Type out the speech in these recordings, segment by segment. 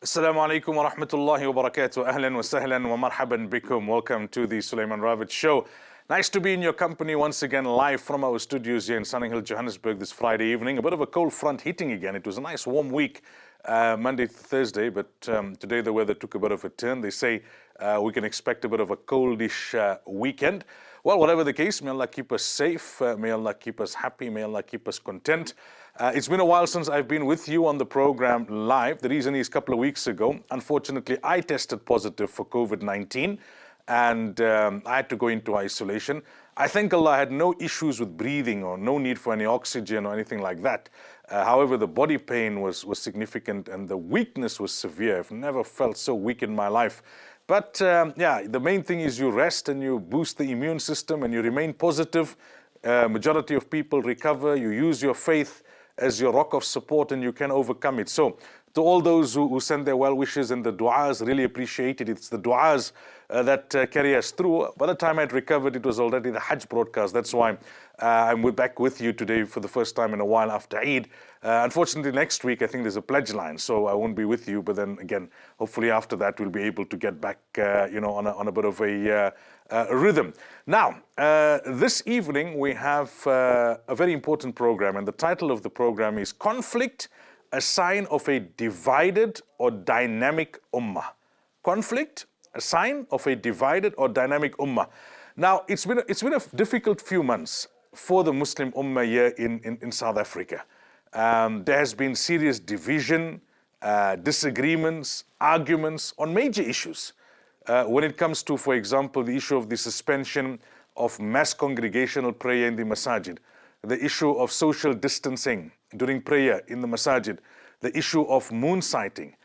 Assalamu alaikum wa rahmatullahi wa barakatuh. Ahlan wa sahlan wa marhaban bikum. Welcome to the Sulaimaan Ravat show. Nice to be in your company once again, live from our studios here in Sunny Hill, Johannesburg this Friday evening. A bit of a cold front hitting again. It was a nice warm week, Monday to Thursday, but today the weather took a bit of a turn. They say we can expect a bit of a coldish weekend. Well, whatever the case, may Allah keep us safe, may Allah keep us happy, may Allah keep us content. It's been a while since I've been with you on the program live. The reason is a couple of weeks ago, unfortunately, I tested positive for COVID-19 and I had to go into isolation. I thank Allah I had no issues with breathing or no need for any oxygen or anything like that. However, the body pain was significant and the weakness was severe. I've never felt so weak in my life. But yeah, the main thing is you rest and you boost the immune system and you remain positive. Majority of people recover. You use your faith as your rock of support and you can overcome it. So to all those who send their well wishes and the du'as, really appreciate it. It's the du'as that carry us through. By the time I'd recovered, it was already the Hajj broadcast. That's why I'm back with you today for the first time in a while after Eid. Unfortunately, next week, I think there's a pledge line, so I won't be with you. But then again, hopefully after that, we'll be able to get back, on a bit of a rhythm. Now, this evening, we have a very important program, and the title of the program is Conflict, a Sign of a Divided or Dynamic Ummah. Conflict, a sign of a divided or dynamic ummah. Now, it's been a difficult few months for the Muslim ummah here in South Africa. There has been serious division, disagreements, arguments on major issues. When it comes to, for example, the issue of the suspension of mass congregational prayer in the masajid, the issue of social distancing during prayer in the masajid, the issue of moon sighting.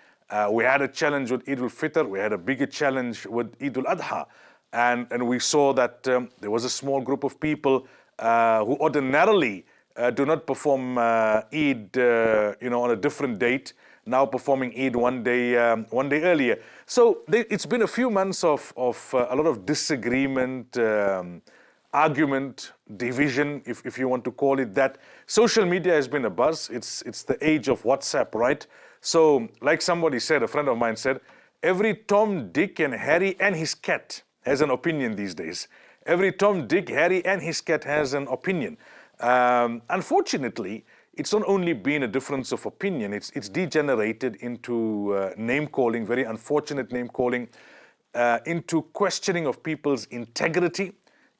We had a challenge with Eid al-Fitr, we had a bigger challenge with Eid al-Adha, and we saw that there was a small group of people who ordinarily do not perform Eid on a different date, now performing Eid one day earlier. So it's been a few months of a lot of disagreement, argument, division, if you want to call it that. Social media has been a buzz. It's the age of WhatsApp, right? So like somebody said, a friend of mine said, every Tom, Dick and Harry and his cat has an opinion these days. Every Tom, Dick, Harry and his cat has an opinion. Unfortunately, it's not only been a difference of opinion, it's degenerated into name-calling, very unfortunate name-calling, into questioning of people's integrity,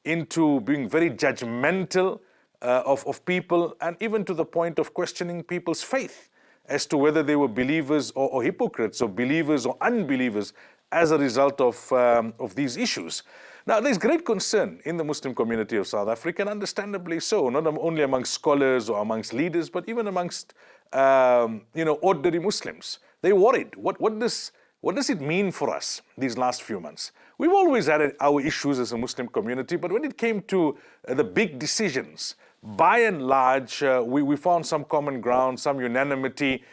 into being very judgmental of people, and even to the point of questioning people's faith as to whether they were believers or hypocrites, or believers or unbelievers as a result of these issues. Now, there's great concern in the Muslim community of South Africa, and understandably so, not only amongst scholars or amongst leaders, but even amongst ordinary Muslims. They're worried. What does it mean for us these last few months? We've always had our issues as a Muslim community, but when it came to the big decisions, by and large, we found some common ground, some unanimity,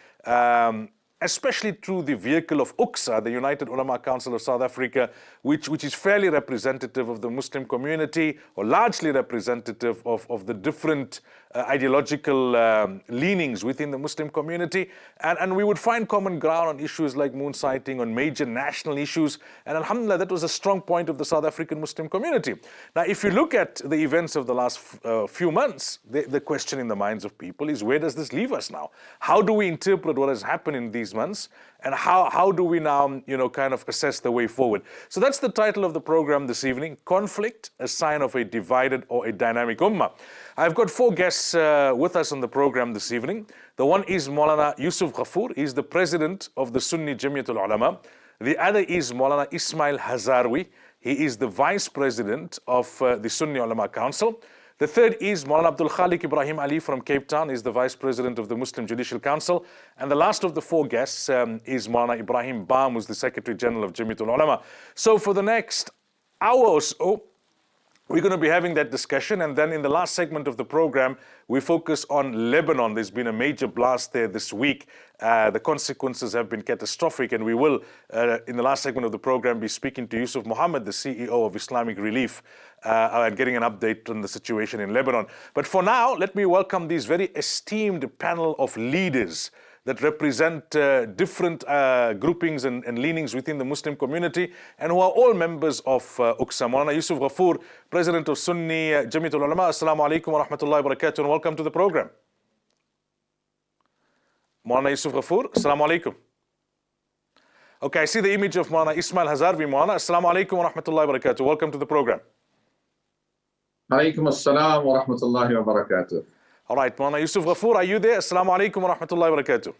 especially through the vehicle of UCSA, the United Ulama Council of South Africa, which is fairly representative of the Muslim community, or largely representative of the different ideological leanings within the Muslim community. And we would find common ground on issues like moon sighting, on major national issues. And alhamdulillah, that was a strong point of the South African Muslim community. Now, if you look at the events of the last few months, the question in the minds of people is, where does this leave us now? How do we interpret what has happened in these months? And how do we now, kind of assess the way forward? So that's the title of the program this evening, Conflict, a Sign of a Divided or a Dynamic Ummah. I've got four guests with us on the program this evening. The one is Moulana Yusuf Ghafoor. He's the president of the Sunni Jamiatul Ulama. The other is Moulana Ismail Hazarwi. He is the vice president of the Sunni Ulama Council. The third is Moulana Abdul Khalik Ibrahim Ali from Cape Town. He's the Vice President of the Muslim Judicial Council. And the last of the four guests is Moulana Ibrahim Baam, who's the Secretary General of Jamiatul Ulama. So for the next hour or so, we're going to be having that discussion. And then in the last segment of the program, we focus on Lebanon. There's been a major blast there this week. The consequences have been catastrophic. And we will, in the last segment of the program, be speaking to Yusuf Mohammed, the CEO of Islamic Relief, and getting an update on the situation in Lebanon. But for now, let me welcome these very esteemed panel of leaders that represent different groupings and leanings within the Muslim community, and who are all members of UXA. Moulana Yusuf Ghafoor, President of Sunni Jamiat Ulama. Assalamu alaikum wa rahmatullahi wa barakatuh, and welcome to the program. Moulana Yusuf Ghafoor, assalamu alaikum. Okay, I see the image of Moulana Ismail Hazarvi. Moulana, assalamu alaikum wa rahmatullahi wa barakatuh. Welcome to the program. Alaikum assalam wa rahmatullahi wa barakatuh. All right, Moulana Yusuf Ghafoor, are you there? Assalamu alaikum wa rahmatullahi wa barakatuh.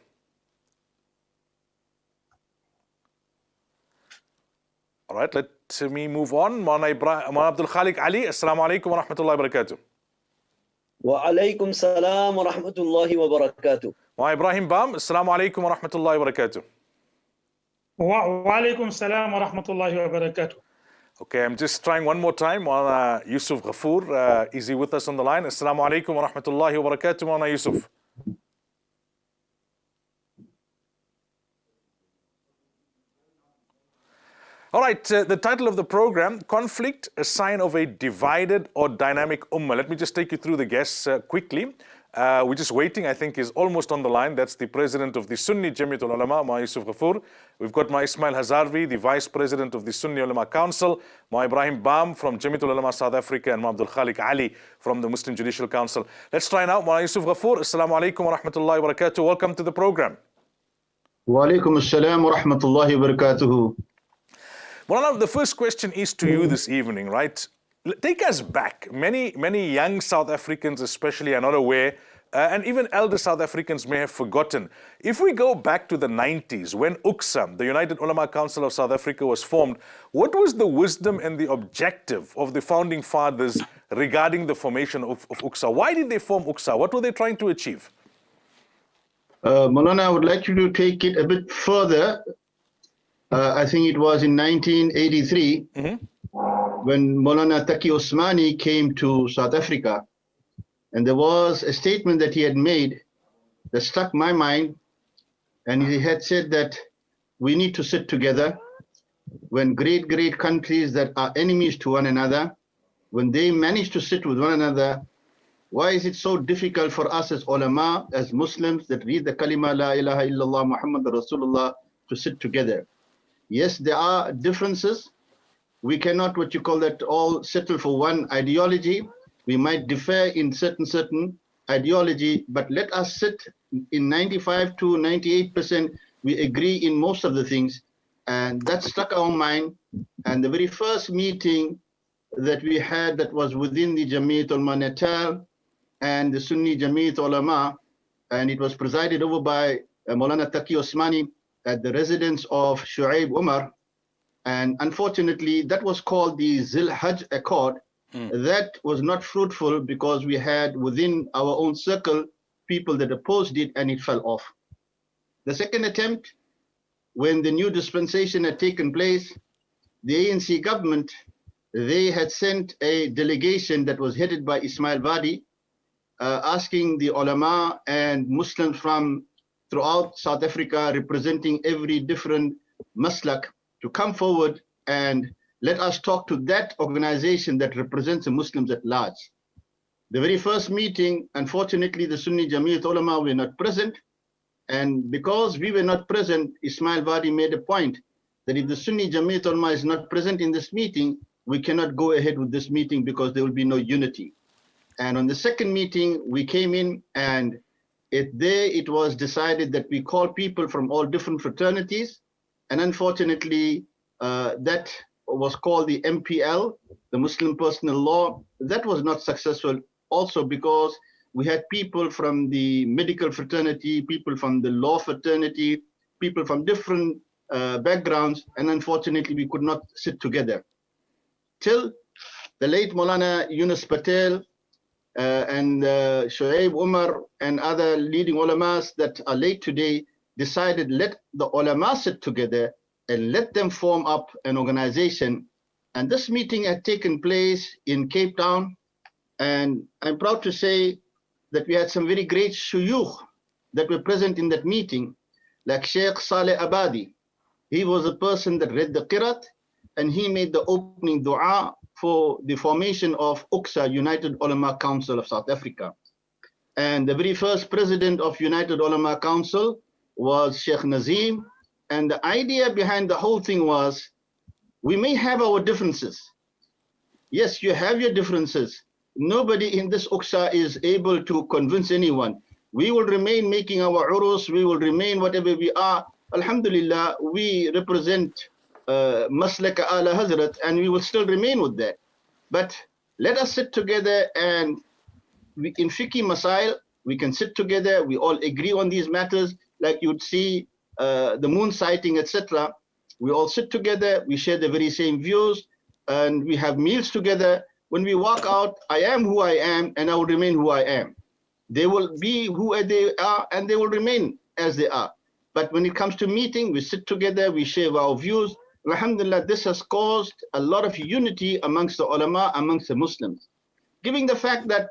All right, let me move on. Moulana Abdul Khalik Ali, assalamu alaikum wa rahmatullahi wa barakatuh. Wa alaikum salam wa rahmatullahi wa barakatuh. Moulana Ibrahim Bam, assalamu alaikum wa rahmatullahi wa barakatuh. Wa alaikum salam wa rahmatullahi wa barakatuh. Okay, I'm just trying one more time. Moulana Yusuf Ghafoor, is he with us on the line? Assalamu alaikum wa rahmatullahi wa barakatuh, Moulana Yusuf. All right, the title of the program, Conflict, a Sign of a Divided or Dynamic Ummah. Let me just take you through the guests quickly. We're just waiting, I think, is almost on the line. That's the President of the Sunni Jamiat Ulama, Ma Yusuf Ghafoor. We've got Ma Ismail Hazarvi, the Vice President of the Sunni Ulama Council, Ma Ibrahim Bam from Jamiat Ulama South Africa, and Ma Abdul Khalik Ali from the Muslim Judicial Council. Let's try now. Ma Yusuf Ghafoor, assalamu alaikum wa rahmatullahi wa barakatuh. Welcome to the program. Wa alaikum assalam wa rahmatullahi wa barakatuh. Well, the first question is to you this evening, right? Take us back. Many young South Africans especially are not aware, and even elder South Africans may have forgotten. If we go back to the 90s, when UXA, the United Ulama Council of South Africa, was formed, what was the wisdom and the objective of the founding fathers regarding the formation of UXA? Why did they form UXA? What were they trying to achieve? Moulana, I would like you to take it a bit further. I think it was in 1983, when Moulana Taqi Osmani came to South Africa, and there was a statement that he had made that struck my mind, and he had said that we need to sit together when great countries that are enemies to one another, when they manage to sit with one another. Why is it so difficult for us as ulama, as Muslims that read the kalima la ilaha illallah Muhammad Rasulullah, to sit together? Yes, there are differences. We cannot, what you call that, all settle for one ideology. We might differ in certain ideology, but let us sit in 95 to 98%. We agree in most of the things, and that struck our mind. And the very first meeting that we had, that was within the Jamiat Ulama Natal and the Sunni Jamiat Ulama, and it was presided over by Moulana Taqi Osmani at the residence of Shu'aib Umar. And unfortunately, that was called the Zil Hajj Accord. That was not fruitful because we had within our own circle people that opposed it, and it fell off. The second attempt, when the new dispensation had taken place, the ANC government, they had sent a delegation that was headed by Ismail Wadi, asking the ulama and Muslims from throughout South Africa, representing every different maslak, to come forward and let us talk to that organization that represents the Muslims at large. The very first meeting, unfortunately, the Sunni Jamiat Ulama were not present. And because we were not present, Ismail Wadi made a point that if the Sunni Jamiat Ulama is not present in this meeting, we cannot go ahead with this meeting because there will be no unity. And on the second meeting, we came in, and it was decided that we call people from all different fraternities. And unfortunately, that was called the MPL, the Muslim Personal Law. That was not successful also because we had people from the medical fraternity, people from the law fraternity, people from different backgrounds, and unfortunately we could not sit together. Till the late Moulana Yunus Patel and Shu'aib Umar and other leading ulamas that are late today decided, let the ulama sit together and let them form up an organization. And this meeting had taken place in Cape Town. And I'm proud to say that we had some very great shuyukh that were present in that meeting, like Sheikh Saleh Abadi. He was a person that read the Qirat, and he made the opening dua for the formation of UXA, United Ulama Council of South Africa. And the very first president of United Ulama Council was Sheikh Nazim. And the idea behind the whole thing was, we may have our differences. Yes, you have your differences. Nobody in this Uqsa is able to convince anyone. We will remain making our urus, we will remain whatever we are. Alhamdulillah, we represent Maslaka Ala Hazrat, and we will still remain with that. But let us sit together, and in fiqh masail, we can sit together, we all agree on these matters, like you'd see the moon sighting, etc. We all sit together, we share the very same views, and we have meals together. When we walk out, I am who I am, and I will remain who I am. They will be who they are, and they will remain as they are. But when it comes to meeting, we sit together, we share our views. Alhamdulillah, this has caused a lot of unity amongst the ulama, amongst the Muslims. Given the fact that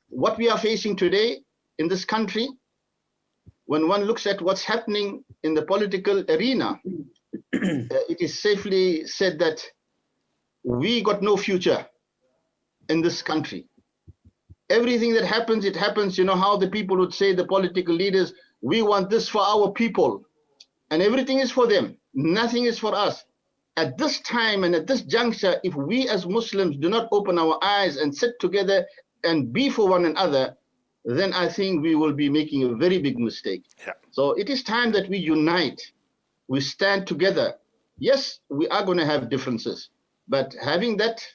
what we are facing today in this country, when one looks at what's happening in the political arena, it is safely said that we got no future in this country. Everything that happens, it happens, you know how the people would say, the political leaders, we want this for our people, and everything is for them, nothing is for us. At this time and at this juncture, if we as Muslims do not open our eyes and sit together and be for one another, then I think we will be making a very big mistake. Yeah. So it is time that we unite, we stand together. Yes, we are going to have differences, but having that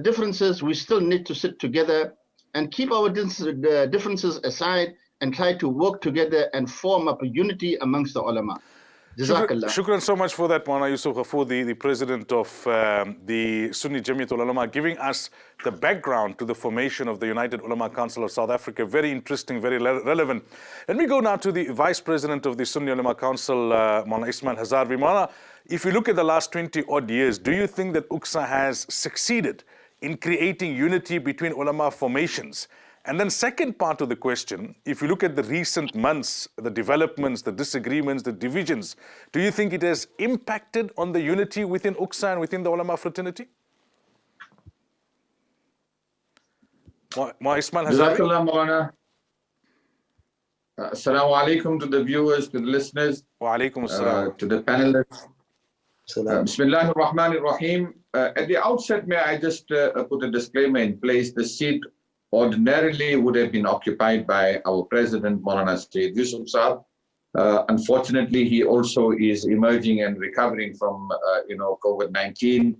differences, we still need to sit together and keep our differences aside and try to work together and form up a unity amongst the ulama. Jazakallah. Shukran so much for that, Moulana Yusuf Ghafoor, the president of the Sunni Jamiatul Ulama, giving us the background to the formation of the United Ulama Council of South Africa. Very interesting, very relevant. Let me go now to the vice president of the Sunni Ulama Council, Moulana Ismail Hazarvi. Moulana, if you look at the last 20 odd years, do you think that UQSA has succeeded in creating unity between ulama formations? And then second part of the question, if you look at the recent months, the developments, the disagreements, the divisions, do you think it has impacted on the unity within UQSA and within the ulama fraternity? Ismail Hazarvi? Jazakallah, Moulana. Assalamu alaikum to the viewers, to the listeners, Wa alaikum assalam. to the panelists. Bismillahir Rahmanir Rahim. At the outset, may I just put a disclaimer in place. The seat ordinarily would have been occupied by our president, Moulana Sayyid Yusuf Saab. Unfortunately, he also is emerging and recovering from, COVID-19.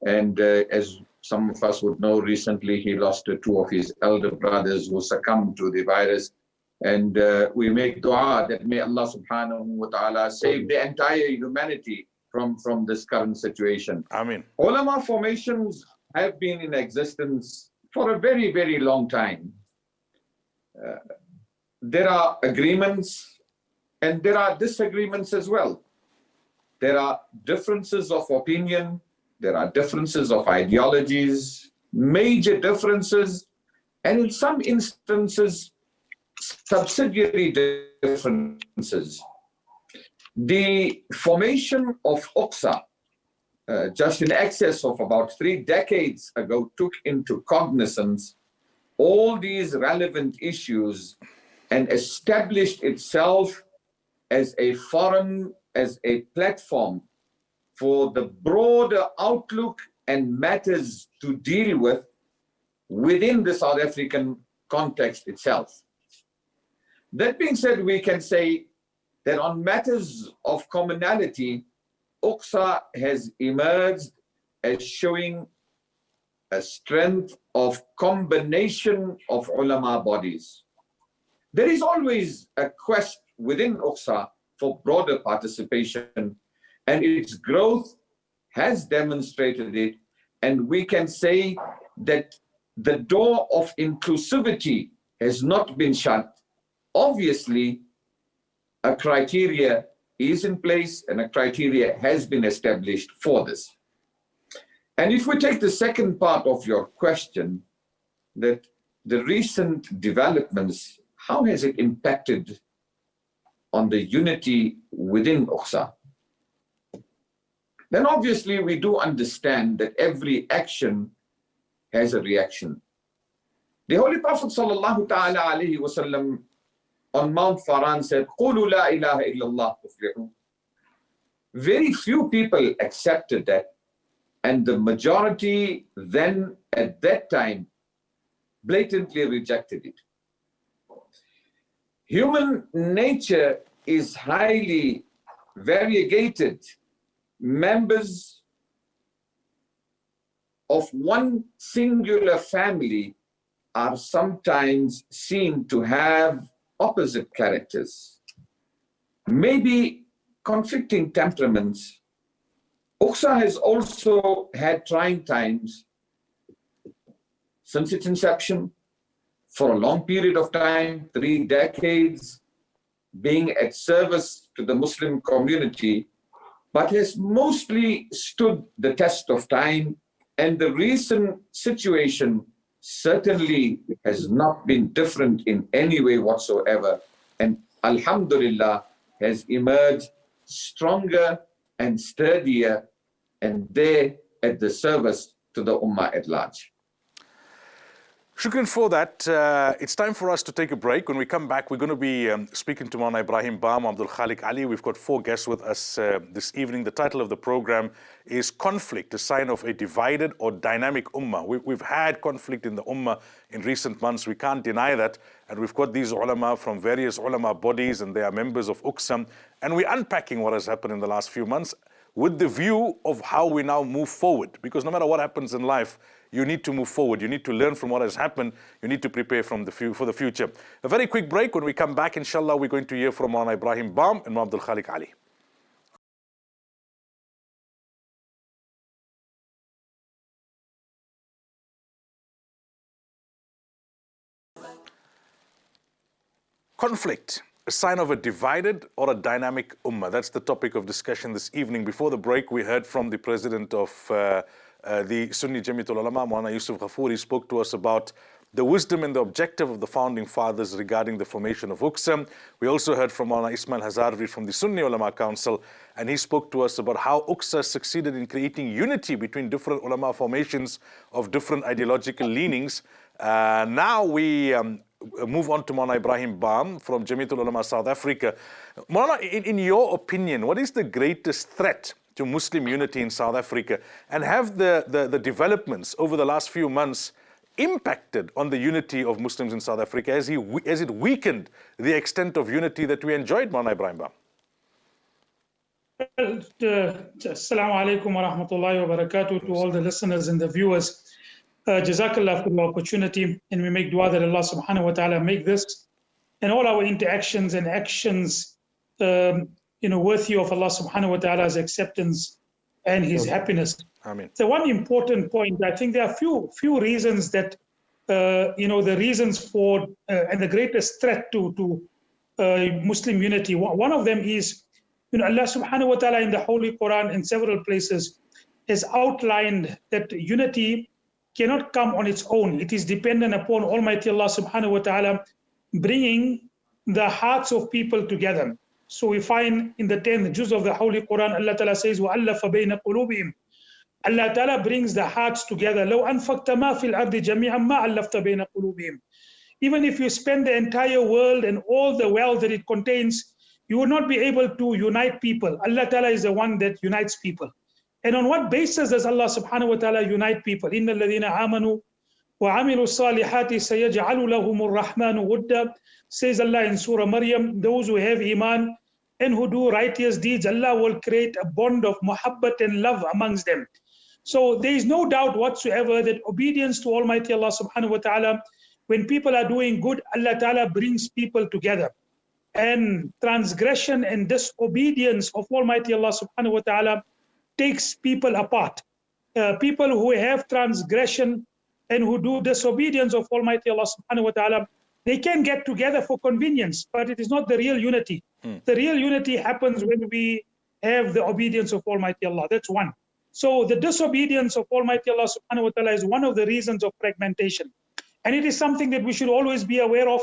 And as some of us would know, recently he lost two of his elder brothers who succumbed to the virus. And we make dua that may Allah subhanahu wa ta'ala save the entire humanity from this current situation. Ameen. Ulama formations have been in existence for a very, very long time. There are agreements and there are disagreements as well. There are differences of opinion, there are differences of ideologies, major differences, and in some instances, subsidiary differences. The formation of UQSA, just in excess of about 3 decades ago, took into cognizance all these relevant issues and established itself as a forum, as a platform for the broader outlook and matters to deal with within the South African context itself. That being said, we can say that on matters of commonality, UQSA has emerged as showing a strength of combination of ulama bodies. There is always a quest within UQSA for broader participation, and its growth has demonstrated it, and we can say that the door of inclusivity has not been shut. Obviously, a criteria is in place and a criteria has been established for this. And if we take the second part of your question, that the recent developments, how has it impacted on the unity within UQSA? Then obviously we do understand that every action has a reaction. The Holy Prophet sallallahu ta'ala alayhi wasallam on Mount Faran said, قُولُوا لَا إِلَهَ إِلَّا اللَّهُ تُفْلِحُونَ. Very few people accepted that, and the majority then at that time blatantly rejected it. Human nature is highly variegated. Members of one singular family are sometimes seen to have opposite characters, maybe conflicting temperaments. UQSA has also had trying times since its inception, for a long period of time, 3 decades, being at service to the Muslim community, but has mostly stood the test of time. And the recent situation certainly has not been different in any way whatsoever. And Alhamdulillah has emerged stronger and sturdier, and there at the service to the Ummah at large. Shukran for that. It's time for us to take a break. When we come back, we're going to be speaking to Moulana Ibrahim Bam, Abdul Khalik Ali. We've got 4 guests with us this evening. The title of the program is Conflict, a Sign of a Divided or Dynamic Ummah. We've had conflict in the Ummah in recent months. We can't deny that. And we've got these ulama from various ulama bodies, and they are members of UQSA. And we're unpacking what has happened in the last few months with the view of how we now move forward. Because no matter what happens in life, you need to move forward. You need to learn from what has happened. You need to prepare for the future. A very quick break. When we come back, inshallah, we're going to hear from Moulana Ibrahim Bam and Abdul Khalik Ali. Conflict, a sign of a divided or a dynamic ummah. That's the topic of discussion this evening. Before the break, we heard from the president of the Sunni Jamiatul Ulama, Moulana Yusuf Ghafoor. He spoke to us about the wisdom and the objective of the founding fathers regarding the formation of UQSA. We also heard from Moulana Ismail Hazarvi from the Sunni Ulama Council, and he spoke to us about how UQSA succeeded in creating unity between different ulama formations of different ideological leanings. Now we move on to Moulana Ibrahim Bam from Jamiatul Ulama South Africa. Moulana, in your opinion, what is the greatest threat to Muslim unity in South Africa? And have the developments over the last few months impacted on the unity of Muslims in South Africa? Has it weakened the extent of unity that we enjoyed, Moulana Ibrahim Bam? Assalamu alaikum wa rahmatullahi wa barakatuh to all the listeners and the viewers. Jazakallah for the opportunity, and we make dua that Allah subhanahu wa ta'ala make this and all our interactions and actions worthy of Allah subhanahu wa ta'ala's acceptance and his happiness. Amen. So one important point, I think there are few reasons that the reasons for and the greatest threat to Muslim unity. One of them is Allah subhanahu wa ta'ala in the Holy Quran in several places has outlined that unity cannot come on its own. It is dependent upon Almighty Allah subhanahu wa ta'ala bringing the hearts of people together. So we find in the 10th juz of the Holy Quran, Allah ta'ala says, وَأَلَّفَ بَيْنَ قُلُوبِهِمْ. Allah ta'ala brings the hearts together. لَوْ أَنفَقْتَ مَا فِي الْأَرْضِ جَمِيعًا مَا أَلَّفْتَ بَيْنَ قُلُوبِهِمْ. Even if you spend the entire world and all the wealth that it contains, you will not be able to unite people. Allah ta'ala is the one that unites people. And on what basis does Allah subhanahu wa ta'ala unite people? إِنَّ الَّذِينَ آمَنُوا وَعَمِلُوا الصَّالِحَاتِ سَيَجْعَلُ لَهُمُ الرَّحْمَنُ وُدًّا. Says Allah in Surah Maryam, those who have iman and who do righteous deeds, Allah will create a bond of muhabbat and love amongst them. So there is no doubt whatsoever that obedience to Almighty Allah subhanahu wa ta'ala, when people are doing good, Allah ta'ala brings people together. And transgression and disobedience of Almighty Allah subhanahu wa ta'ala takes people apart. People who have transgression and who do disobedience of Almighty Allah subhanahu wa ta'ala, they can get together for convenience, but it is not the real unity. The real unity happens when we have the obedience of Almighty Allah. That's one. So the disobedience of Almighty Allah subhanahu wa ta'ala is one of the reasons of fragmentation. And it is something that we should always be aware of,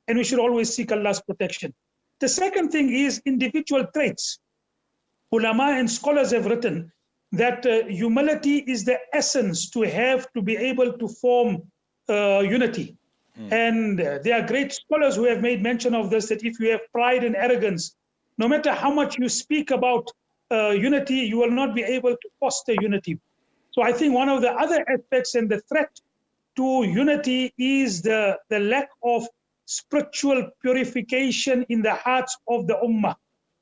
and we should always seek Allah's protection. The second thing is individual traits. Ulama and scholars have written that humility is the essence to be able to form unity. And there are great scholars who have made mention of this, that if you have pride and arrogance, no matter how much you speak about unity, you will not be able to foster unity. So I think one of the other aspects and the threat to unity is the lack of spiritual purification in the hearts of the ummah.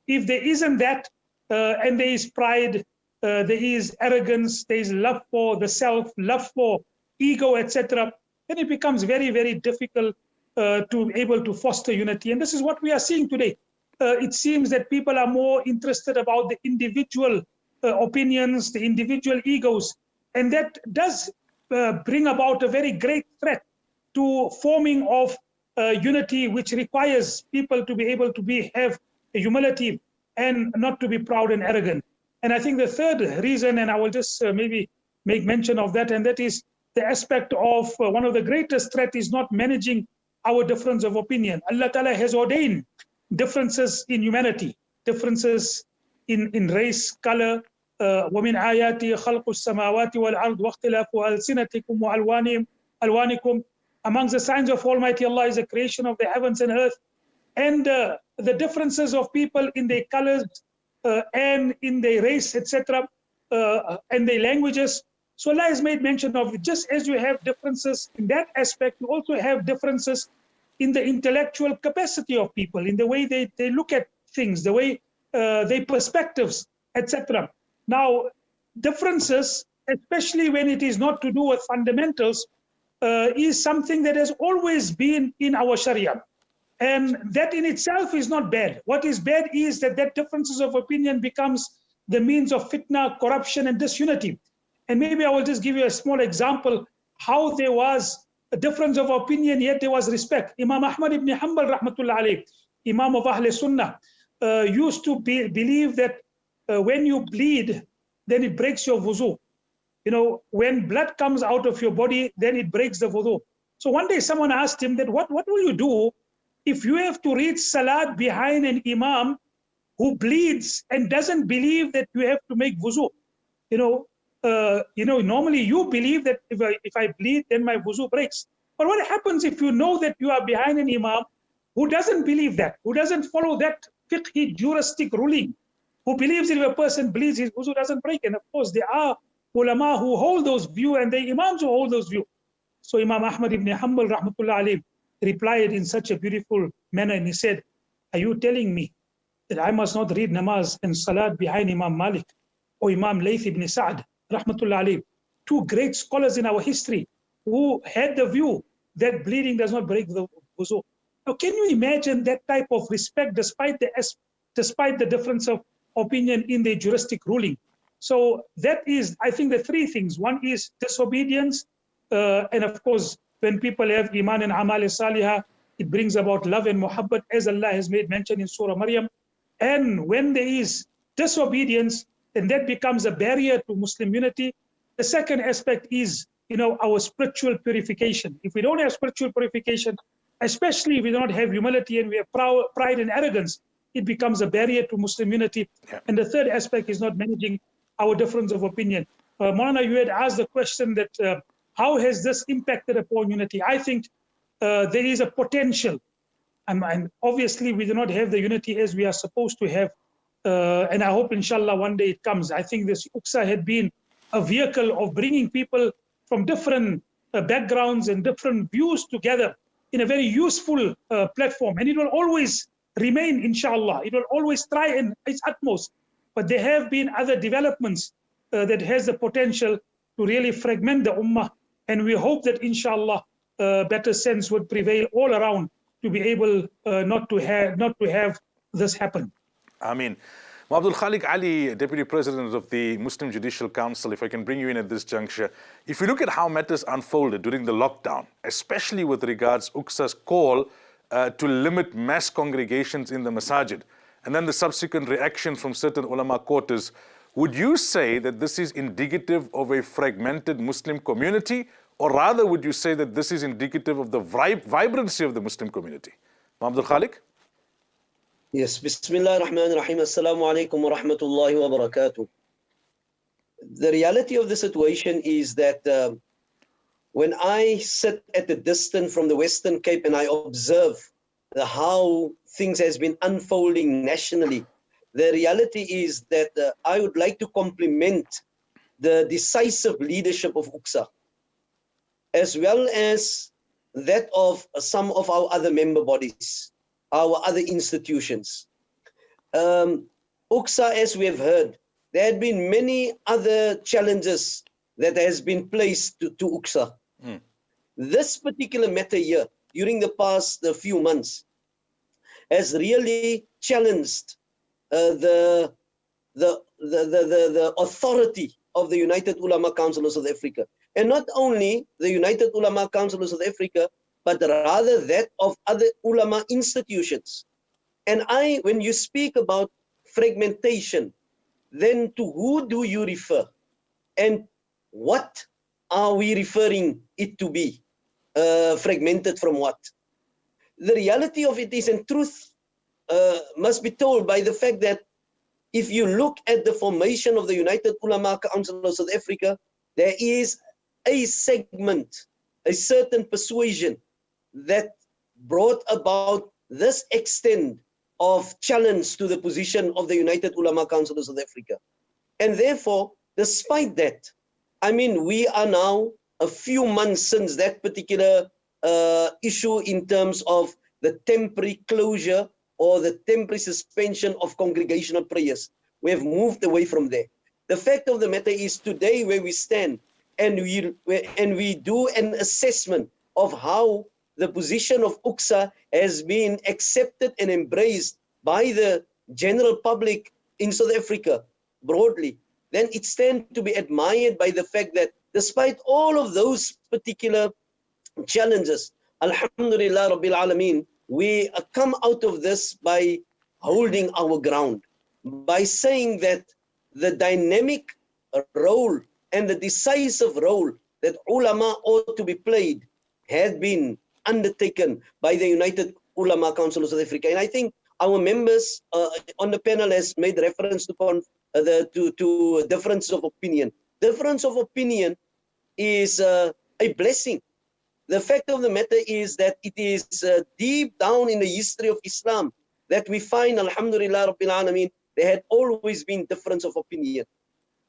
If there isn't that, and there is pride, there is arrogance, there is love for the self, love for ego, etc., then it becomes very, very difficult to be able to foster unity. And this is what we are seeing today. It seems that people are more interested about the individual opinions, the individual egos, and that does bring about a very great threat to forming of unity, which requires people to be able to have humility and not to be proud and arrogant. And I think the third reason, and I will just maybe make mention of that, and that is the aspect of one of the greatest threat is not managing our difference of opinion. Allah Ta'ala has ordained differences in humanity, differences in race, color, وَمِنْ آيَاتِهِ خَلْقُ السَّمَاوَاتِ وَالْأَرْضِ وَاخْتِلَافُ أَلْسِنَتِكُمْ وَأَلْوَانِكُمْ. Amongst the signs of Almighty Allah is the creation of the heavens and earth, and the differences of people in their colors and in their race, etc., and their languages. So Allah has made mention of it. Just as you have differences in that aspect, you also have differences in the intellectual capacity of people, in the way they look at things, the way their perspectives, etc. Now, differences, especially when it is not to do with fundamentals, is something that has always been in our Sharia. And that in itself is not bad. What is bad is that differences of opinion becomes the means of fitna, corruption, and disunity. And maybe I will just give you a small example how there was a difference of opinion, yet there was respect. Imam Ahmad ibn Hanbal, rahmatullah alayh, Imam of Ahl Sunnah, used to believe that when you bleed, then it breaks your wuzu. You know, when blood comes out of your body, then it breaks the wudu. So one day someone asked him that, what will you do if you have to read salat behind an imam who bleeds and doesn't believe that you have to make wuzu? Normally you believe that if I bleed, then my wuzu breaks. But what happens if you know that you are behind an imam who doesn't believe that, who doesn't follow that fiqhi juristic ruling, who believes that if a person bleeds, his wuzu doesn't break? And of course, there are ulama who hold those views and the imams who hold those views. So Imam Ahmad ibn Hanbal, rahmatullah alayh, replied in such a beautiful manner, and he said, are you telling me that I must not read namaz and salat behind Imam Malik or Imam Layth ibn Sa'd, rahmatullah alayh, two great scholars in our history who had the view that bleeding does not break the wuzu? Now, can you imagine that type of respect despite the difference of opinion in the juristic ruling? So that is, I think, the three things. One is disobedience, and of course, when people have iman and amal salihah, it brings about love and muhabbat, as Allah has made mention in Surah Maryam. And when there is disobedience, then that becomes a barrier to Muslim unity. The second aspect is, our spiritual purification. If we don't have spiritual purification, especially if we don't have humility and we have pride and arrogance, it becomes a barrier to Muslim unity. Yeah. And the third aspect is not managing our difference of opinion. Moulana, you had asked the question that how has this impacted upon unity? I think there is a potential. And obviously, we do not have the unity as we are supposed to have. And I hope, inshallah, one day it comes. I think this UQSA had been a vehicle of bringing people from different backgrounds and different views together in a very useful platform. And it will always remain, inshallah. It will always try in its utmost. But there have been other developments that has the potential to really fragment the ummah. And we hope that, inshallah, better sense would prevail all around to be able not to have this happen. Ameen. Abdul Khalik Ali, Deputy President of the Muslim Judicial Council, if I can bring you in at this juncture. If you look at how matters unfolded during the lockdown, especially with regards UQSA's call to limit mass congregations in the masajid, and then the subsequent reaction from certain ulama quarters, would you say that this is indicative of a fragmented Muslim community, or rather would you say that this is indicative of the vibrancy of the Muslim community? Abdul Khalik? Yes, Bismillah ar-Rahman ar-Rahim. Assalamu alaikum wa rahmatullahi wa barakatuh. The reality of the situation is that when I sit at a distance from the Western Cape and I observe how things has been unfolding nationally, the reality is that I would like to compliment the decisive leadership of UCSA, as well as that of some of our other member bodies, our other institutions. UCSA, as we have heard, there had been many other challenges that has been placed to UCSA. This particular matter here, during the past few months, has really challenged the authority of the United Ulama Council of South Africa. And not only the United Ulama Council of South Africa, but rather that of other ulama institutions. And when you speak about fragmentation, then to who do you refer? And what are we referring it to be? Fragmented from what? The reality of it is, and truth must be told by the fact that if you look at the formation of the United Ulama Council of South Africa, there is a segment, a certain persuasion that brought about this extent of challenge to the position of the United Ulama Council of South Africa. And therefore, despite that, I mean, we are now a few months since that particular issue in terms of the temporary closure or the temporary suspension of congregational prayers. We have moved away from there. The fact of the matter is today where we stand and we do an assessment of how the position of UCSA has been accepted and embraced by the general public in South Africa broadly, then it stands to be admired by the fact that despite all of those particular challenges, Alhamdulillah Rabbil Alameen, we come out of this by holding our ground, by saying that the dynamic role and the decisive role that ulama ought to be played had been undertaken by the United Ulama Council of South Africa. And I think our members on the panel has made reference to difference of opinion. Difference of opinion is a blessing. The fact of the matter is that it is deep down in the history of Islam that we find, Alhamdulillah Rabbil Alameen, there had always been difference of opinion.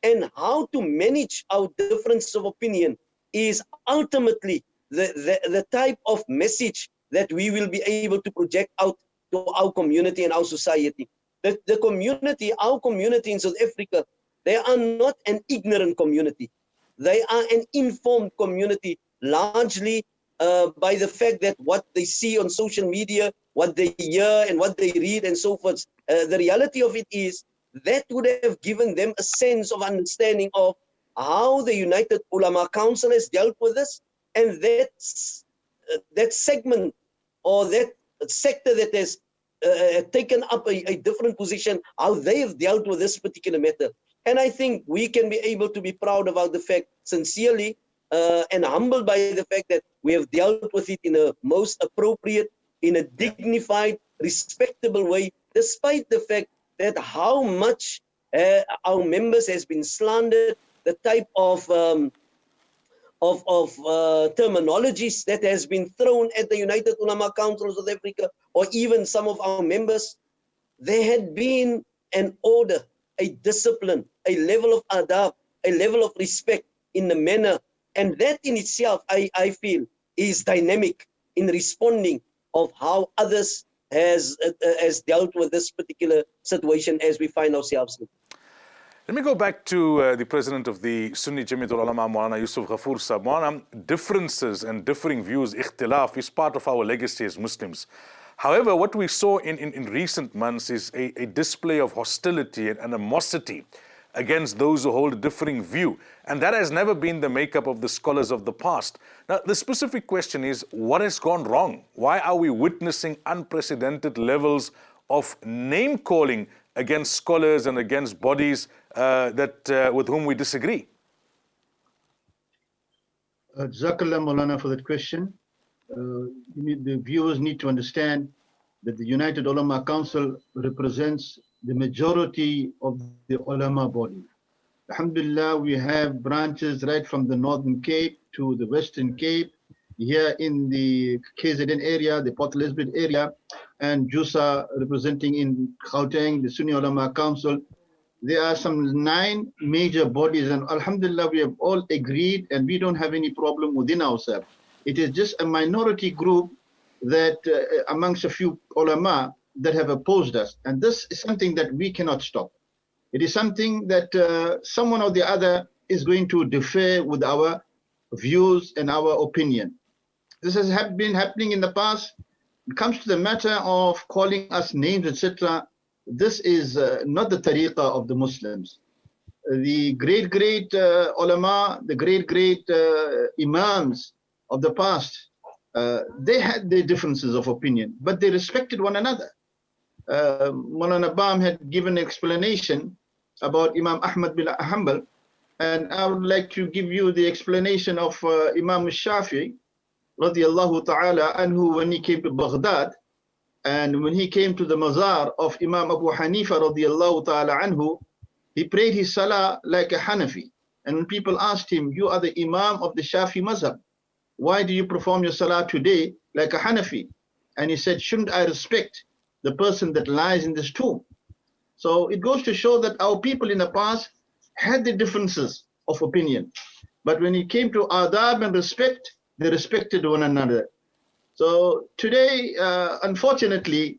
And how to manage our difference of opinion is ultimately the type of message that we will be able to project out to our community and our society. The community, our community in South Africa, they are not an ignorant community. They are an informed community, largely by the fact that what they see on social media, what they hear and what they read and so forth. The reality of it is that would have given them a sense of understanding of how the United Ulama Council has dealt with this, and that segment or that sector that has taken up a different position, how they have dealt with this particular matter. And I think we can be able to be proud about the fact, sincerely, and humbled by the fact that we have dealt with it in a most appropriate, in a dignified, respectable way, despite the fact that how much our members has been slandered, the type of terminologies that has been thrown at the United Ulama Council of South Africa, or even some of our members. There had been an order, a discipline, a level of adab, a level of respect in the manner, and that in itself, I feel, is dynamic in responding of how others has dealt with this particular situation as we find ourselves in. Let me go back to the president of the Sunni Jamiatul Ulama, Moulana Yusuf Ghafoor Sahab. Moulana, differences and differing views, ikhtilaf, is part of our legacy as Muslims. However, what we saw in recent months is a display of hostility and animosity against those who hold a differing view. And that has never been the makeup of the scholars of the past. Now, the specific question is, what has gone wrong? Why are we witnessing unprecedented levels of name-calling against scholars and against bodies with whom we disagree? Jazakallah Moulana for that question. The viewers need to understand that the United Ulama Council represents the majority of the ulama body. Alhamdulillah, we have branches right from the Northern Cape to the Western Cape, here in the KZN area, the Port Elizabeth area, and JUSA representing in Gauteng, the Sunni Ulama Council. There are some 9 major bodies, and Alhamdulillah, we have all agreed, and we don't have any problem within ourselves. It is just a minority group that amongst a few ulama that have opposed us, and this is something that we cannot stop. It is something that someone or the other is going to defer with our views and our opinion. This has been happening in the past. It comes to the matter of calling us names, etc. This is not the tariqah of the Muslims. The great ulama, the great imams of the past, they had their differences of opinion, but they respected one another. Moulana Bam had given an explanation about Imam Ahmad bin Hanbal, and I would like to give you the explanation of Imam Shafi'i radiyallahu ta'ala anhu when he came to Baghdad, and when he came to the mazar of Imam Abu Hanifa radiyallahu ta'ala anhu, he prayed his salah like a Hanafi. And when people asked him, you are the Imam of the Shafi mazhab, why do you perform your salah today like a Hanafi? And he said, shouldn't I respect the person that lies in this tomb? So it goes to show that our people in the past had the differences of opinion, but when it came to adab and respect, they respected one another. So today, unfortunately,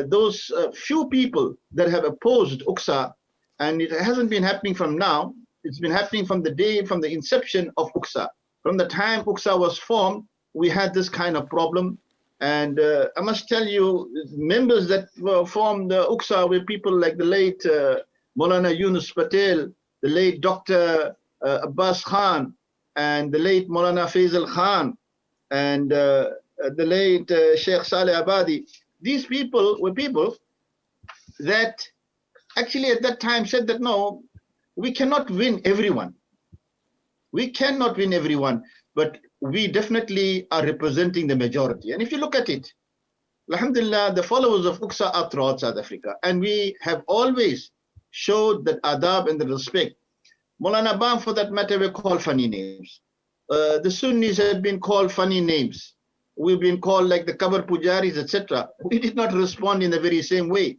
those few people that have opposed UQSA, and it hasn't been happening from now, it's been happening from the inception of UQSA. From the time UQSA was formed, we had this kind of problem. And I must tell you, members that formed UQSA were people like the late Moulana Yunus Patel, the late Dr. Abbas Khan, and the late Moulana Faisal Khan, and the late Sheikh Saleh Abadi. These people were people that actually at that time said that no, we cannot win everyone. We cannot win everyone, but we definitely are representing the majority. And if you look at it, alhamdulillah, the followers of UQSA are throughout South Africa, and we have always showed that adab and the respect. Moulana Bam, for that matter, were called funny names. The Sunnis have been called funny names. We've been called like the Kabar Pujaris, etc. We did not respond in the very same way.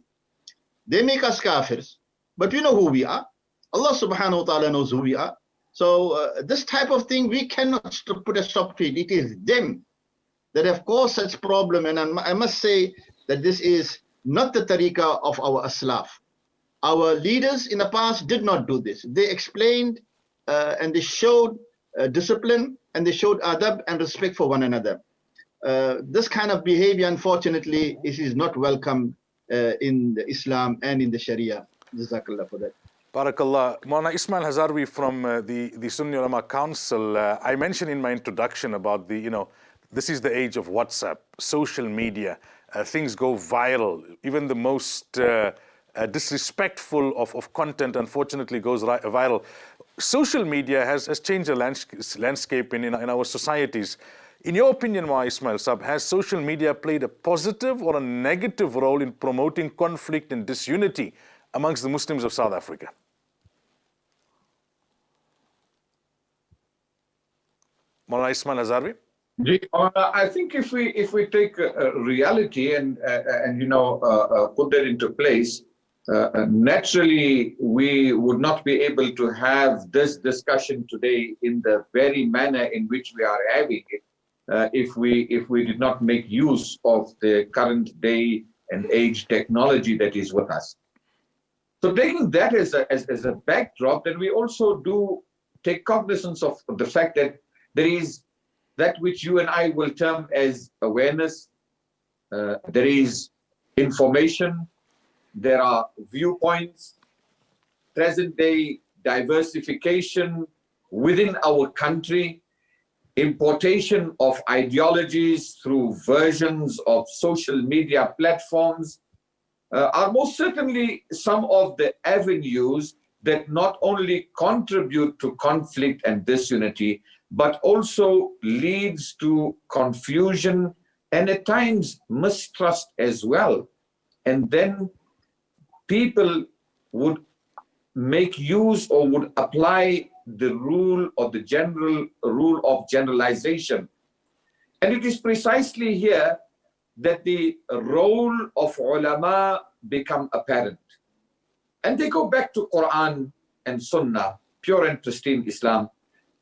They make us kafirs, but we know who we are. Allah subhanahu wa ta'ala knows who we are. So this type of thing, we cannot put a stop to it. It is them that have caused such problem. And I must say that this is not the tariqah of our aslaf. Our leaders in the past did not do this. They explained and they showed discipline, and they showed adab and respect for one another. This kind of behavior, unfortunately, is not welcome in the Islam and in the Sharia. Jazakallah for that. Barakallah. Moulana Ismail Hazarvi from the Sunni Ulama Council. I mentioned in my introduction about this is the age of WhatsApp, social media. Things go viral. Even the most disrespectful of content, unfortunately, goes viral. Social media has changed the landscape in our societies. In your opinion, Moulana Ismail Sab, has social media played a positive or a negative role in promoting conflict and disunity amongst the Muslims of South Africa? Moulana Ismail Hazarvi? I think if we take reality and put that into place, naturally we would not be able to have this discussion today in the very manner in which we are having it if we did not make use of the current day and age technology that is with us. So taking that as a backdrop, then we also do take cognizance of the fact that there is that which you and I will term as awareness. There is information. There are viewpoints, present day diversification within our country, importation of ideologies through versions of social media platforms are most certainly some of the avenues that not only contribute to conflict and disunity, but also leads to confusion and at times mistrust as well. And then people would make use or would apply the rule or the general rule of generalization. And it is precisely here that the role of ulama become apparent. And they go back to Quran and Sunnah, pure and pristine Islam.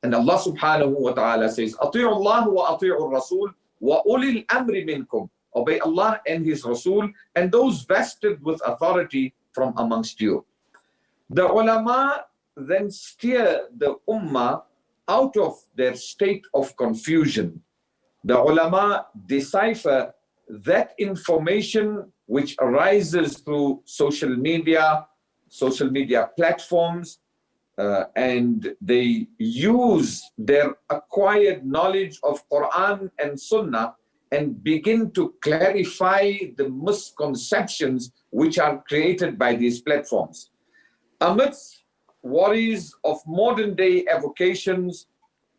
And Allah subhanahu wa ta'ala says, أطيعوا الله وأطيعوا الرسول وأولي الأمر منكم. Obey Allah and His Rasul and those vested with authority from amongst you. The ulama then steer the ummah out of their state of confusion. The ulama decipher that information which arises through social media platforms, and they use their acquired knowledge of Quran and Sunnah and begin to clarify the misconceptions which are created by these platforms. Amidst worries of modern day avocations,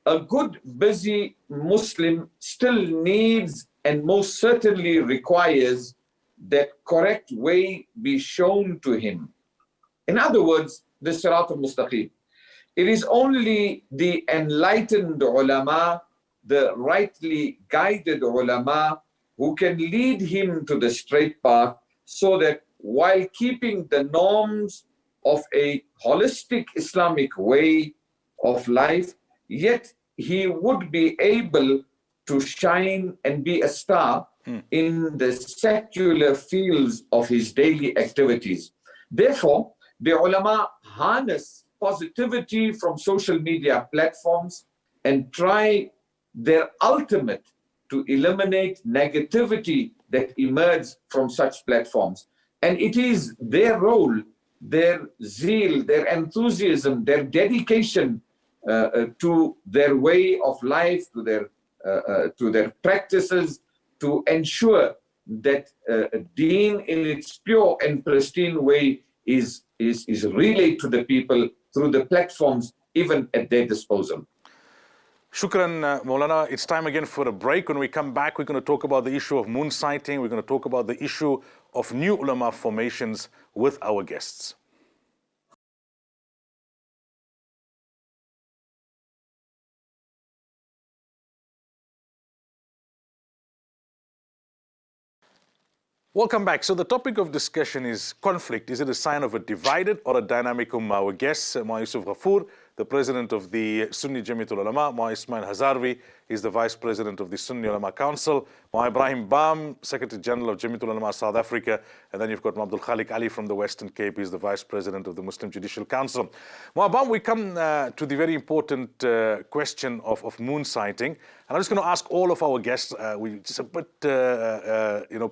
a good, busy Muslim still needs and most certainly requires that correct way be shown to him. In other words, the Sirat al-Mustaqim. It is only the enlightened ulama, the rightly guided ulama, who can lead him to the straight path, so that while keeping the norms of a holistic Islamic way of life, yet he would be able to shine and be a star in the secular fields of his daily activities. Therefore, the ulama harness positivity from social media platforms and try their ultimate to eliminate negativity that emerges from such platforms. And it is their role, their zeal, their enthusiasm, their dedication to their way of life, to their practices, to ensure that deen in its pure and pristine way is relayed to the people through the platforms even at their disposal. Shukran, Moulana. It's time again for a break. When we come back, we're going to talk about the issue of moon sighting. We're going to talk about the issue of new ulama formations with our guests. Welcome back. So the topic of discussion is conflict. Is it a sign of a divided or a dynamic ummah? Our guests, Ma Yusuf Ghafoor, the president of the Sunni Jamiatul Ulama, Ma Ismail Hazarvi, he's the vice president of the Sunni Ulama Council, Ma Ibrahim Bam, secretary general of Jamiatul Ulama South Africa, and then you've got Ma Abdul Khalik Ali from the Western Cape, he's the vice president of the Muslim Judicial Council. Ma Bam, we come to the very important question of moon sighting, and I'm just going to ask all of our guests, we just a bit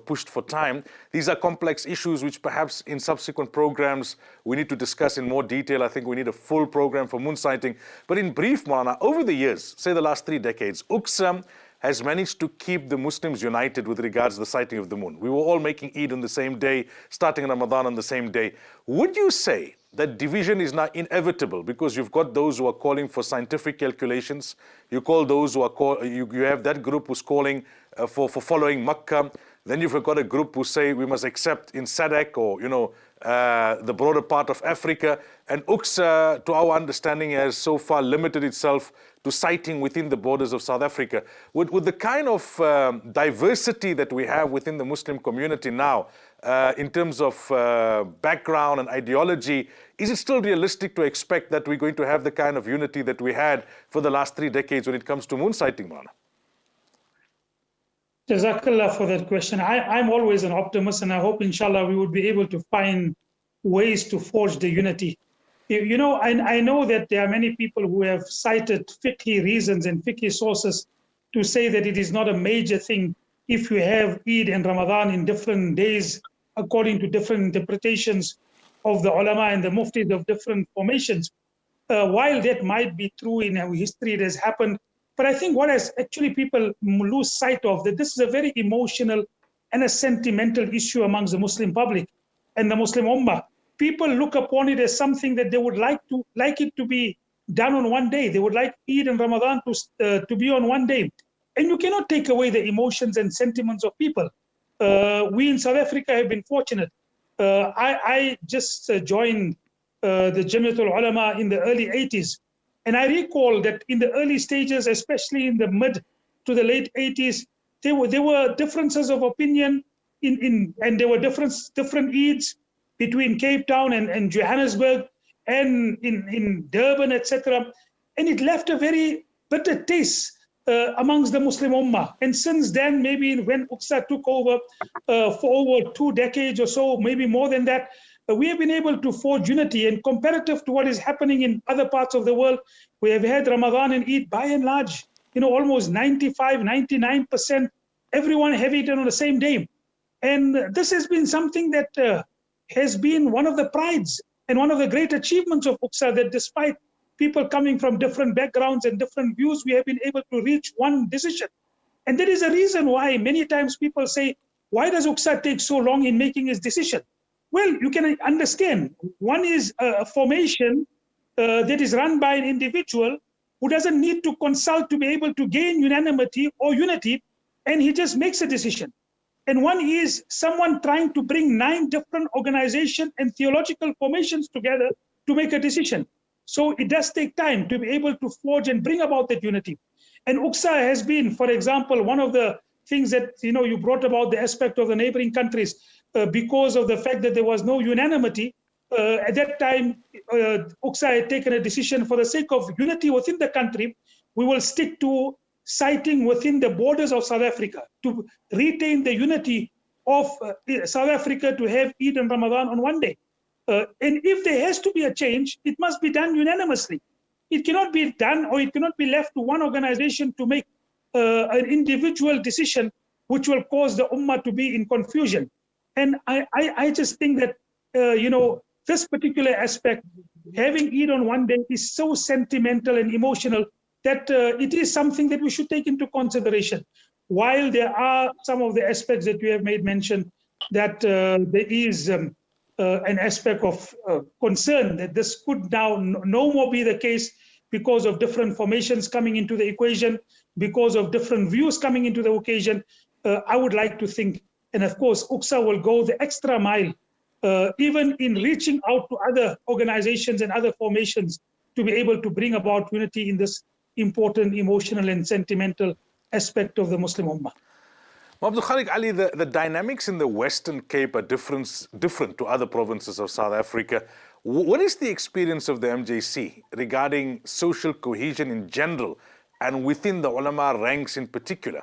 pushed for time. These are complex issues which perhaps in subsequent programs we need to discuss in more detail. I think we need a full program for moon sighting. But in brief, Moulana, over the years, say the last 3 decades, UQSA has managed to keep the Muslims united with regards to the sighting of the moon. We were all making Eid on the same day, starting Ramadan on the same day. Would you say that division is now inevitable because you've got those who are calling for scientific calculations, you call those who are you have that group who's calling for following Makkah, then you've got a group who say we must accept in SADC or the broader part of Africa, and UQSA, to our understanding, has so far limited itself to sighting within the borders of South Africa. With the kind of diversity that we have within the Muslim community now, in terms of background and ideology, is it still realistic to expect that we're going to have the kind of unity that we had for the last 3 decades when it comes to moon sighting, Moulana? Jazakallah for that question. I'm always an optimist, and I hope, inshallah, we would be able to find ways to forge the unity. I know that there are many people who have cited fiqhi reasons and fiqhi sources to say that it is not a major thing if you have Eid and Ramadan in different days according to different interpretations of the ulama and the muftis of different formations. While that might be true in our history, it has happened. But I think what has actually people lose sight of, that this is a very emotional and a sentimental issue amongst the Muslim public and the Muslim Ummah. People look upon it as something that they would like it to be done on one day. They would like Eid and Ramadan to be on one day. And you cannot take away the emotions and sentiments of people. We in South Africa have been fortunate. I just joined the Jamiatul Ulama in the early 80s. And I recall that in the early stages, especially in the mid to the late 80s, there were differences of opinion and there were different Eids between Cape Town and Johannesburg and in Durban, etc. And it left a very bitter taste amongst the Muslim Ummah. And since then, maybe when UQSA took over for over 2 decades or so, maybe more than that, we have been able to forge unity. And comparative to what is happening in other parts of the world, we have had Ramadan and Eid by and large, almost 95, 99%, everyone have eaten on the same day. And this has been something that has been one of the prides and one of the great achievements of UQSA, that despite people coming from different backgrounds and different views, we have been able to reach one decision. And there is a reason why many times people say, why does UQSA take so long in making its decision? Well, you can understand. One is a formation that is run by an individual who doesn't need to consult to be able to gain unanimity or unity, and he just makes a decision. And one is someone trying to bring 9 different organizations and theological formations together to make a decision. So it does take time to be able to forge and bring about that unity. And UQSA has been, for example, one of the things that you brought about the aspect of the neighboring countries, because of the fact that there was no unanimity. At that time, UQSA had taken a decision for the sake of unity within the country. We will stick to siting within the borders of South Africa to retain the unity of South Africa, to have Eid and Ramadan on one day. And if there has to be a change, it must be done unanimously. It cannot be done, or it cannot be left to one organization to make an individual decision, which will cause the Ummah to be in confusion. And I just think that, this particular aspect, having Eid on one day, is so sentimental and emotional that it is something that we should take into consideration. While there are some of the aspects that you have made mention, that there is an aspect of concern that this could now no more be the case because of different formations coming into the equation, because of different views coming into the occasion. I would like to think, and of course, UQSA will go the extra mile, even in reaching out to other organizations and other formations to be able to bring about unity in this important emotional and sentimental aspect of the Muslim Ummah. Abdul Khalik Ali, the dynamics in the Western Cape are different to other provinces of South Africa. What is the experience of the MJC regarding social cohesion in general and within the ulama ranks in particular?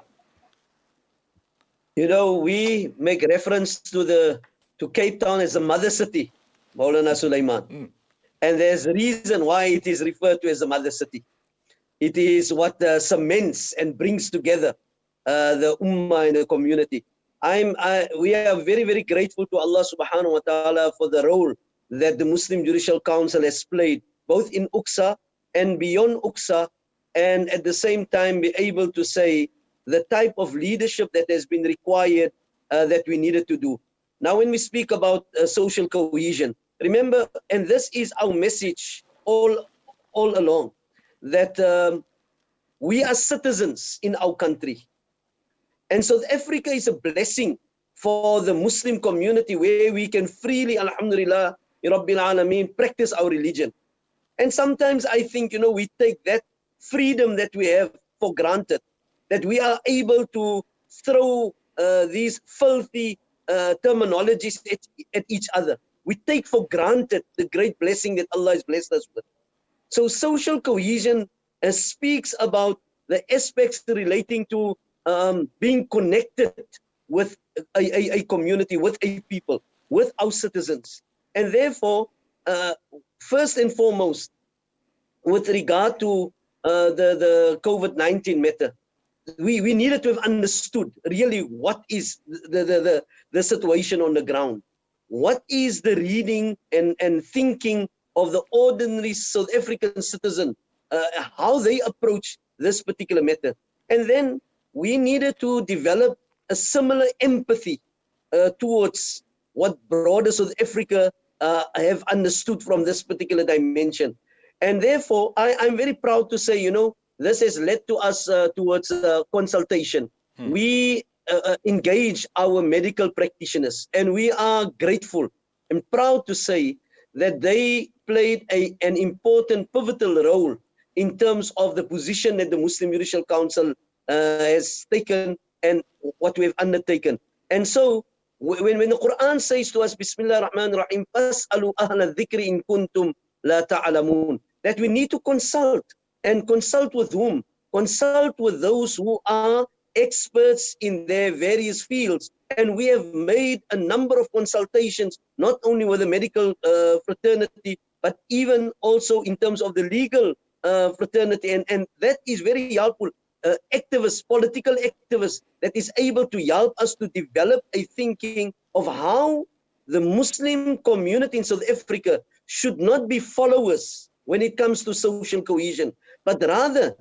We make reference to Cape Town as the mother city, Moulana Sulaimaan. And there's a reason why it is referred to as the mother city. It is what cements and brings together the ummah and the community. We are very, very grateful to Allah subhanahu wa ta'ala for the role that the Muslim Judicial Council has played, both in UQSA and beyond UQSA, and at the same time be able to say the type of leadership that has been required that we needed to do. Now, when we speak about social cohesion, remember, and this is our message all along, that we are citizens in our country. And South Africa is a blessing for the Muslim community, where we can freely, alhamdulillah, Rabbil Alameen, practice our religion. And sometimes I think, we take that freedom that we have for granted, that we are able to throw these filthy terminologies at each other. We take for granted the great blessing that Allah has blessed us with. So social cohesion speaks about the aspects relating to being connected with a community, with a people, with our citizens. And therefore, first and foremost, with regard to the COVID-19 matter, we needed to have understood really what is the situation on the ground. What is the reading and thinking of the ordinary South African citizen, how they approach this particular matter. And then we needed to develop a similar empathy towards what broader South Africa have understood from this particular dimension. And therefore, I'm very proud to say, this has led to us towards consultation. We engage our medical practitioners, and we are grateful and proud to say that they played an important pivotal role in terms of the position that the Muslim Judicial Council has taken and what we have undertaken. And so when the Quran says to us, Bismillah ar-Rahman ar-Rahim, Fas'alu ahla dhikri in kuntum la ta'alamun, that we need to consult. And consult with whom? Consult with those who are experts in their various fields. And we have made a number of consultations, not only with the medical fraternity, but even also in terms of the legal fraternity. And that is very helpful. Activists, political activists, that is able to help us to develop a thinking of how the Muslim community in South Africa should not be followers when it comes to social cohesion, but rather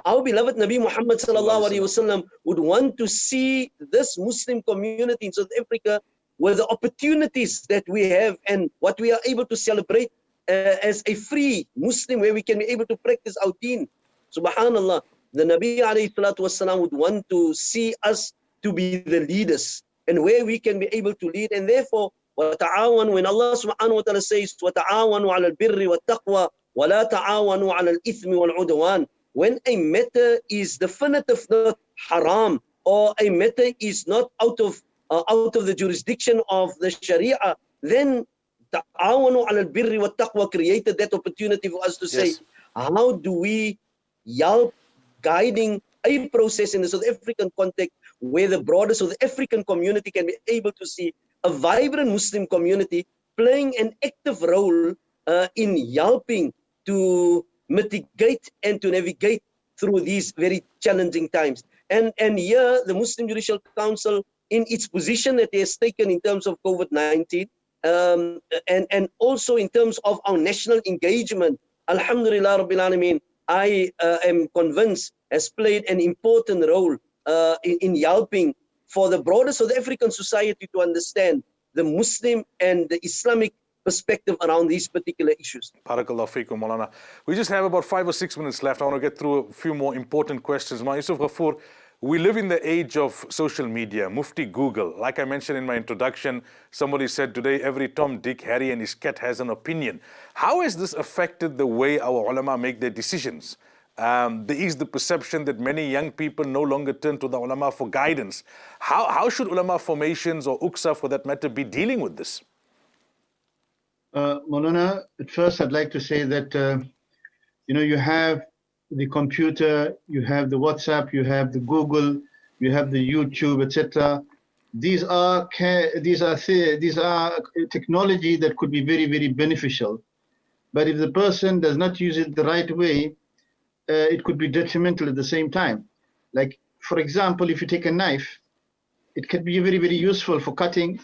our beloved Nabi Muhammad sallallahu alaihi wasallam would want to see this Muslim community in South Africa with the opportunities that we have and what we are able to celebrate as a free Muslim, where we can be able to practice our deen. Subhanallah, the Nabi alayhi salatu wasallam would want to see us to be the leaders and where we can be able to lead. And therefore, وَتَعَاوَنُوا, when Allah subhanahu wa ta'ala says, وَتَعَاوَنُوا عَلَى الْبِرِّ وَالتَّقْوَى وَلَا تَعَاوَنُوا عَلَى الْإِثْمِ وَالْعُدْوَانِ, when a matter is definitive not haram, or a matter is not out of the jurisdiction of the Sharia, then ta'awanu ala al-birri wa taqwa created that opportunity for us to say, how do we help guiding a process in the South African context where the broader South African community can be able to see a vibrant Muslim community playing an active role in helping to mitigate and to navigate through these very challenging times. And here the Muslim Judicial Council, in its position that it has taken in terms of COVID-19, and also in terms of our national engagement, Alhamdulillah Rabbil Alameen, I am convinced has played an important role in helping for the broader South African society to understand the Muslim and the Islamic perspective around these particular issues. Barakallahu feekum, Moulana. We just have about 5 or 6 minutes left. I want to get through a few more important questions. Ma Yusuf Ghafoor, we live in the age of social media, Mufti Google. Like I mentioned in my introduction, somebody said today every Tom, Dick, Harry and his cat has an opinion. How has this affected the way our ulama make their decisions? There is the perception that many young people no longer turn to the ulama for guidance. How should ulama formations or UQSA for that matter be dealing with this? Moulana, at first I'd like to say that, you have the computer, you have the WhatsApp, you have the Google, you have the YouTube, etc. These are technology that could be very, very beneficial. But if the person does not use it the right way, it could be detrimental at the same time. Like, for example, if you take a knife, it can be very, very useful for cutting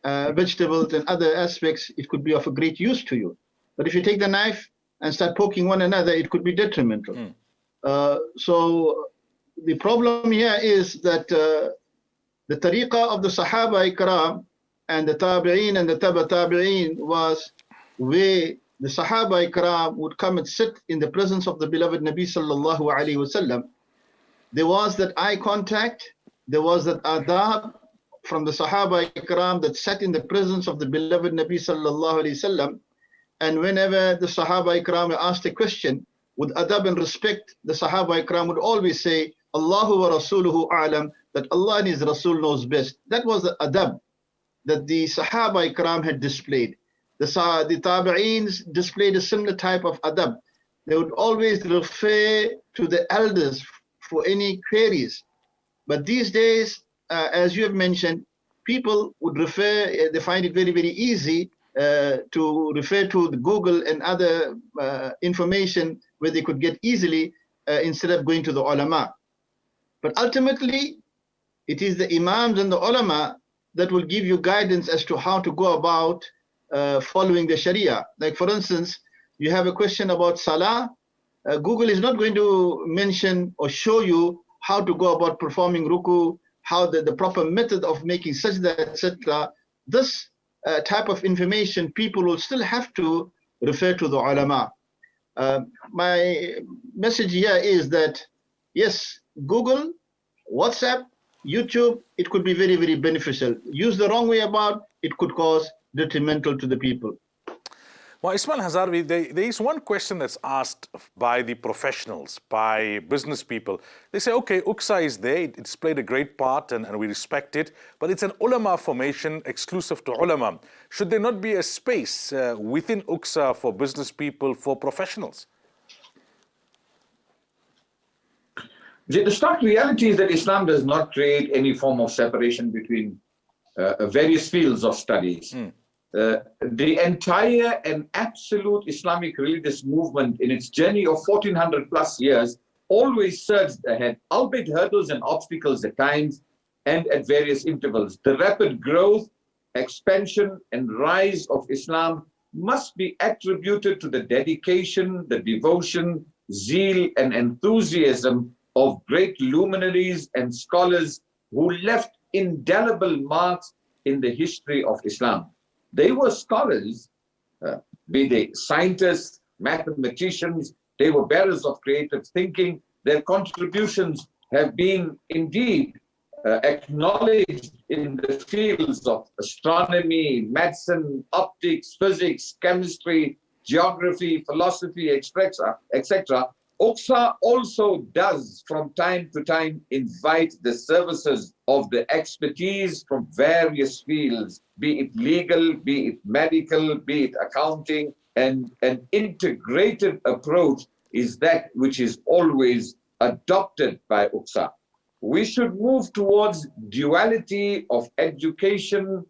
vegetables and other aspects. It could be of a great use to you. But if you take the knife and start poking one another, it could be detrimental. So the problem here is that the tariqah of the Sahaba Ikram and the Tabi'een and the Taba Tabi'een was where the Sahaba Ikram would come and sit in the presence of the beloved Nabi Sallallahu Alaihi Wasallam. There was that eye contact, there was that adab from the Sahaba Ikram that sat in the presence of the beloved Nabi Sallallahu Alaihi Wasallam. And whenever the Sahaba Ikram were asked a question, with adab and respect, the Sahaba Ikram would always say, Allahu wa Rasuluhu a'lam, that Allah and His Rasul knows best. That was the adab that the Sahaba Ikram had displayed. The Tabi'eens displayed a similar type of adab. They would always refer to the elders for any queries. But these days, as you have mentioned, people would refer, they find it very, very easy to refer to the Google and other information where they could get easily instead of going to the ulama. But ultimately, it is the imams and the ulama that will give you guidance as to how to go about following the Sharia. Like for instance, you have a question about Salah, Google is not going to mention or show you how to go about performing ruku, how the proper method of making sajda, etc. This type of information, people will still have to refer to the ulama. My message here is that, yes, Google, WhatsApp, YouTube, it could be very, very beneficial. Used the wrong way about, it could cause detrimental to the people. Well, Ismail Hazarvi, there is one question that's asked by the professionals, by business people. They say, okay, UCSA is there, it's played a great part and we respect it, but it's an ulama formation exclusive to ulama. Should there not be a space within UCSA for business people, for professionals? The stark reality is that Islam does not create any form of separation between various fields of studies. The entire and absolute Islamic religious movement in its journey of 1400 plus years always surged ahead, albeit hurdles and obstacles at times and at various intervals. The rapid growth, expansion and rise of Islam must be attributed to the dedication, the devotion, zeal and enthusiasm of great luminaries and scholars who left indelible marks in the history of Islam. They were scholars, be they scientists, mathematicians, they were bearers of creative thinking. Their contributions have been indeed acknowledged in the fields of astronomy, medicine, optics, physics, chemistry, geography, philosophy, etc., etc. UCSA also does from time to time invite the services of the expertise from various fields, be it legal, be it medical, be it accounting, and an integrated approach is that which is always adopted by UCSA. We should move towards duality of education,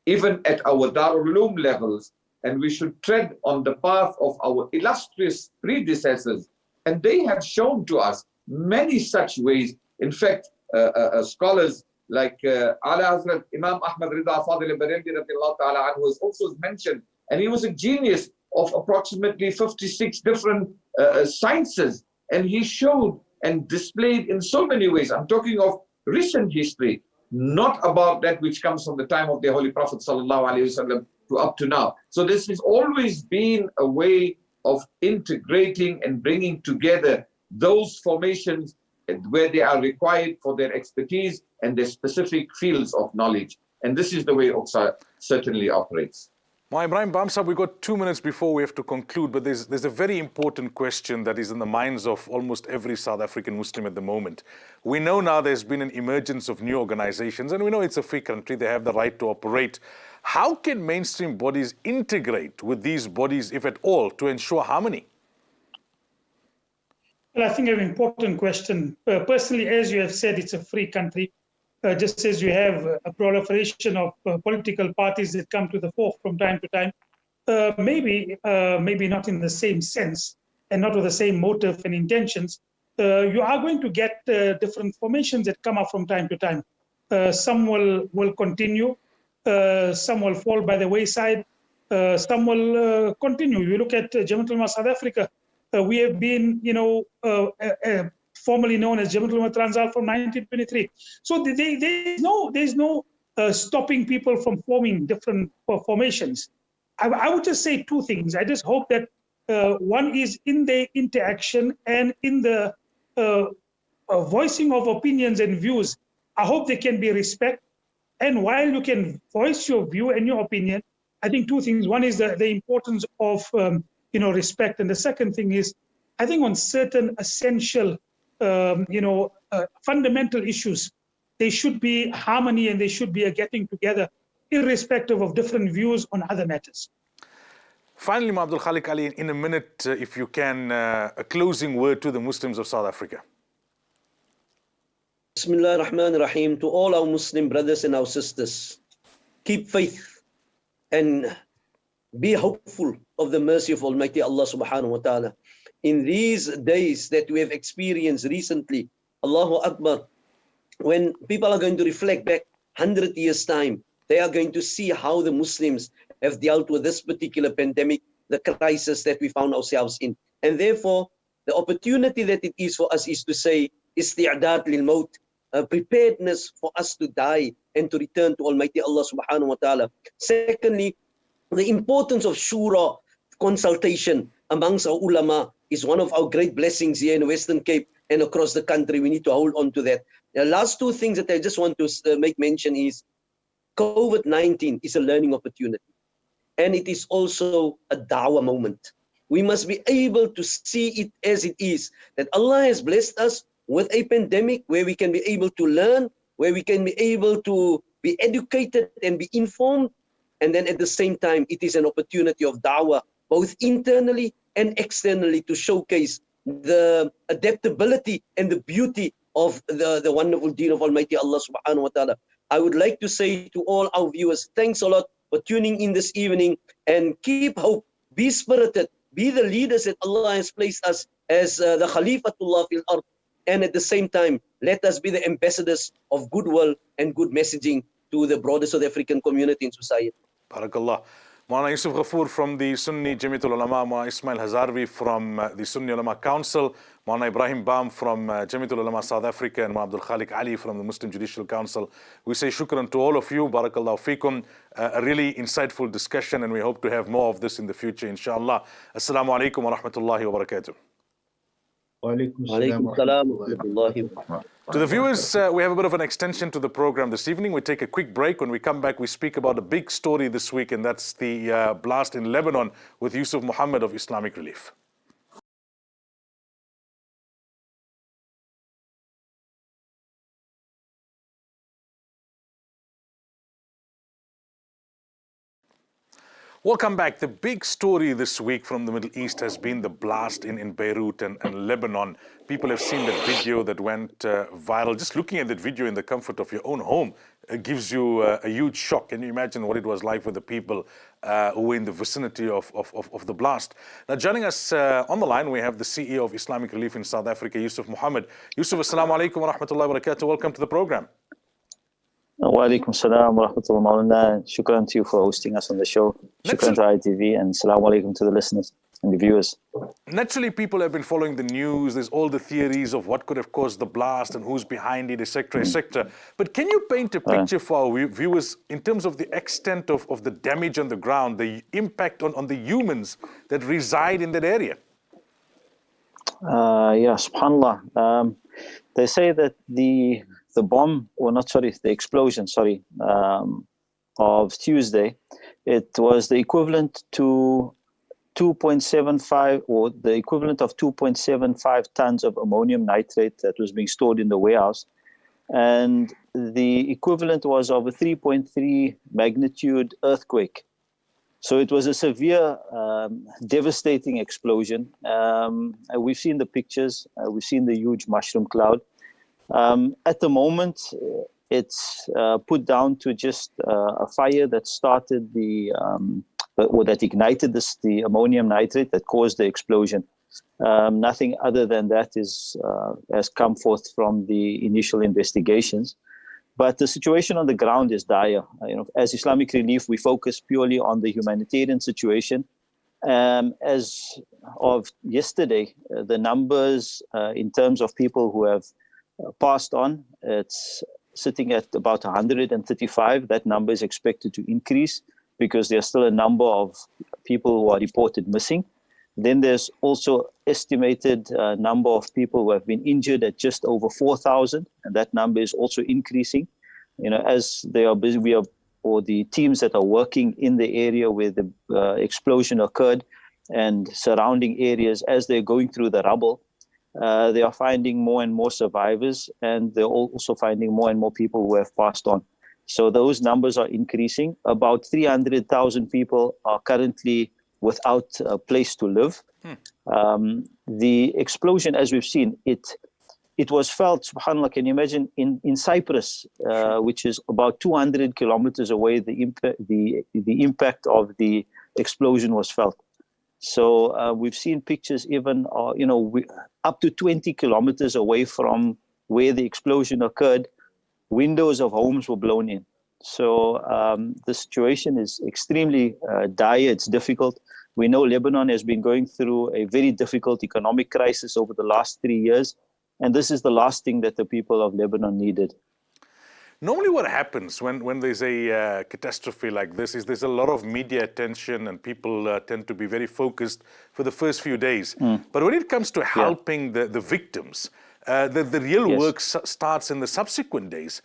even at our Darul Uloom levels, and we should tread on the path of our illustrious predecessors. And they have shown to us many such ways. In fact, scholars like Ala Hazrat Imam Ahmad Rida Fadil Bareilly radiallahu ta'ala anhu was also mentioned, and he was a genius of approximately 56 different sciences, and he showed and displayed in so many ways. I'm talking of recent history, not about that which comes from the time of the Holy Prophet sallallahu alaihi wasallam to up to now. So this has always been a way of integrating and bringing together those formations where they are required for their expertise and their specific fields of knowledge. And this is the way UCSA certainly operates. Well, Ibrahim Bamsab, we've got 2 minutes before we have to conclude, but there's a very important question that is in the minds of almost every South African Muslim at the moment. We know now there's been an emergence of new organizations, and we know it's a free country, they have the right to operate. How can mainstream bodies integrate with these bodies, if at all, to ensure harmony? Well, I think an important question. Personally, as you have said, it's a free country. Just as you have a proliferation of political parties that come to the fore from time to time, maybe not in the same sense and not with the same motive and intentions, you are going to get different formations that come up from time to time. Some will continue, some will fall by the wayside, some will continue. You look at Jamaat Ulama South Africa, we have been, formerly known as Jamaat Ulama Transvaal from 1923. So there's no stopping people from forming different formations. I would just say 2 things. I just hope that one is in the interaction and in the voicing of opinions and views. I hope there can be respect. And while you can voice your view and your opinion, I think 2 things. One is the importance of respect, and the second thing is, I think on certain essential fundamental issues, there should be harmony and there should be a getting together, irrespective of different views on other matters. Finally, Abdul Khalik Ali, in a minute, if you can, a closing word to the Muslims of South Africa. Bismillah ar-Rahman ar-Rahim. To all our Muslim brothers and our sisters, keep faith and be hopeful of the mercy of Almighty Allah subhanahu wa ta'ala. In these days that we have experienced recently, Allahu Akbar, when people are going to reflect back 100 years' time, they are going to see how the Muslims have dealt with this particular pandemic, the crisis that we found ourselves in. And therefore, the opportunity that it is for us is to say, isti'adad lil maut, preparedness for us to die and to return to Almighty Allah subhanahu wa ta'ala. Secondly, the importance of shura, consultation amongst our ulama, is one of our great blessings here in the Western Cape and across the country. We need to hold on to that. The last 2 things that I just want to make mention is COVID-19 is a learning opportunity. and it is also a dawah moment. We must be able to see it as it is, that Allah has blessed us with a pandemic where we can be able to learn, where we can be able to be educated and be informed. And then at the same time, it is an opportunity of da'wah, both internally and externally, to showcase the adaptability and the beauty of the wonderful deen of Almighty Allah subhanahu wa ta'ala. I would like to say to all our viewers, thanks a lot for tuning in this evening, and keep hope, be spirited, be the leaders that Allah has placed us as the Khalifatullah fil ard. And at the same time, let us be the ambassadors of goodwill and good messaging to the broader South African community and society. Barakallah. Moulana Yusuf Ghafoor from the Sunni Jamiatul Ulama, Moulana Ismail Hazarvi from the Sunni Ulama Council, Moulana Ibrahim Bam from Jamiatul Ulama South Africa, and Moulana Abdul Khalik Ali from the Muslim Judicial Council. We say shukran to all of you. Barakallahu feekum. A really insightful discussion, and we hope to have more of this in the future, inshallah. Assalamu alaikum wa rahmatullahi wa barakatuh. To the viewers, we have a bit of an extension to the program this evening. We take a quick break. When we come back, we speak about a big story this week, and that's the blast in Lebanon with Yusuf Muhammad of Islamic Relief. Welcome back. The big story this week from the Middle East has been the blast in Beirut and Lebanon. People have seen that video that went viral. Just looking at that video in the comfort of your own home gives you a huge shock. Can you imagine what it was like for the people who were in the vicinity of the blast? Now, joining us on the line, we have the CEO of Islamic Relief in South Africa, Yusuf Muhammad. Yusuf, assalamu alaikum wa rahmatullahi wa barakatuh. Welcome to the program. Wa alaikum salam wa rahmatullahi wa barakatuh. Shukran to you for hosting us on the show. Shukran to ITV, and assalamu alaikum to the listeners and the viewers. Naturally, people have been following the news. There's all the theories of what could have caused the blast and who's behind it, etc., etc. But can you paint a picture for our viewers in terms of the extent of the damage on the ground, the impact on the humans that reside in that area? Yeah, subhanAllah. They say that the explosion, of Tuesday, it was the equivalent to 2.75, or the equivalent of 2.75 tons of ammonium nitrate that was being stored in the warehouse. And the equivalent was of a 3.3 magnitude earthquake. So it was a severe, devastating explosion. We've seen the pictures. We've seen the huge mushroom cloud. At the moment, it's put down to just a fire that started or that ignited the ammonium nitrate that caused the explosion. Nothing other than that has come forth from the initial investigations. But the situation on the ground is dire. As Islamic Relief, we focus purely on the humanitarian situation. As of yesterday, the numbers in terms of people who have passed on, it's sitting at about 135. That number is expected to increase because there's still a number of people who are reported missing. Then there's also estimated number of people who have been injured at just over 4,000, and that number is also increasing. As they are busy, or the teams that are working in the area where the explosion occurred and surrounding areas, as they're going through the rubble, they are finding more and more survivors, and they're also finding more and more people who have passed on. So those numbers are increasing. About 300,000 people are currently without a place to live. The explosion, as we've seen, it was felt, subhanAllah, can you imagine, in Cyprus, which is about 200 kilometers away, the impact of the explosion was felt. So we've seen pictures even, up to 20 kilometers away from where the explosion occurred, windows of homes were blown in. So the situation is extremely dire. It's difficult. We know Lebanon has been going through a very difficult economic crisis over the last 3 years. And this is the last thing that the people of Lebanon needed. Normally what happens when there's a catastrophe like this is there's a lot of media attention, and people tend to be very focused for the first few days. But when it comes to helping the victims, the real work starts in the subsequent days.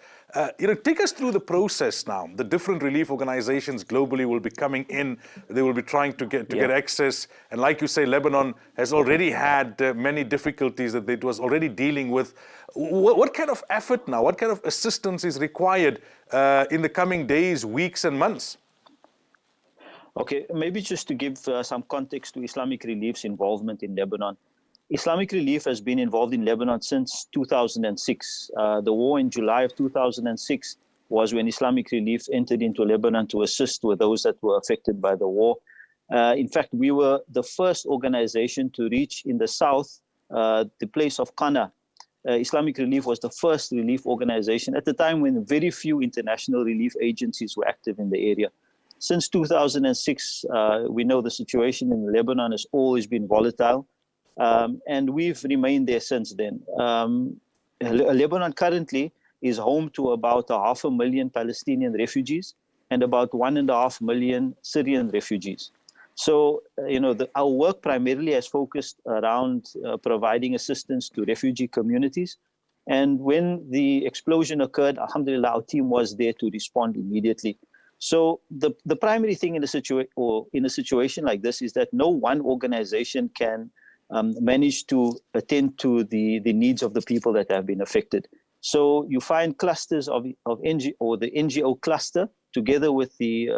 Take us through the process now. The different relief organizations globally will be coming in. They will be trying to get access. And like you say, Lebanon has already had many difficulties that it was already dealing with. What kind of effort now, what kind of assistance is required in the coming days, weeks, and months? Okay, maybe just to give some context to Islamic Relief's involvement in Lebanon. Islamic Relief has been involved in Lebanon since 2006. The war in July of 2006 was when Islamic Relief entered into Lebanon to assist with those that were affected by the war. In fact, we were the first organization to reach in the south, the place of Qana. Islamic Relief was the first relief organization at the time when very few international relief agencies were active in the area. Since 2006, we know the situation in Lebanon has always been volatile. And we've remained there since then. Lebanon currently is home to about 500,000 Palestinian refugees and about 1.5 million Syrian refugees. So, our work primarily has focused around providing assistance to refugee communities. And when the explosion occurred, alhamdulillah, our team was there to respond immediately. So the primary thing in a situation like this is that no one organization can manage to attend to the needs of the people that have been affected. So you find clusters of NGO, or the NGO cluster, together with the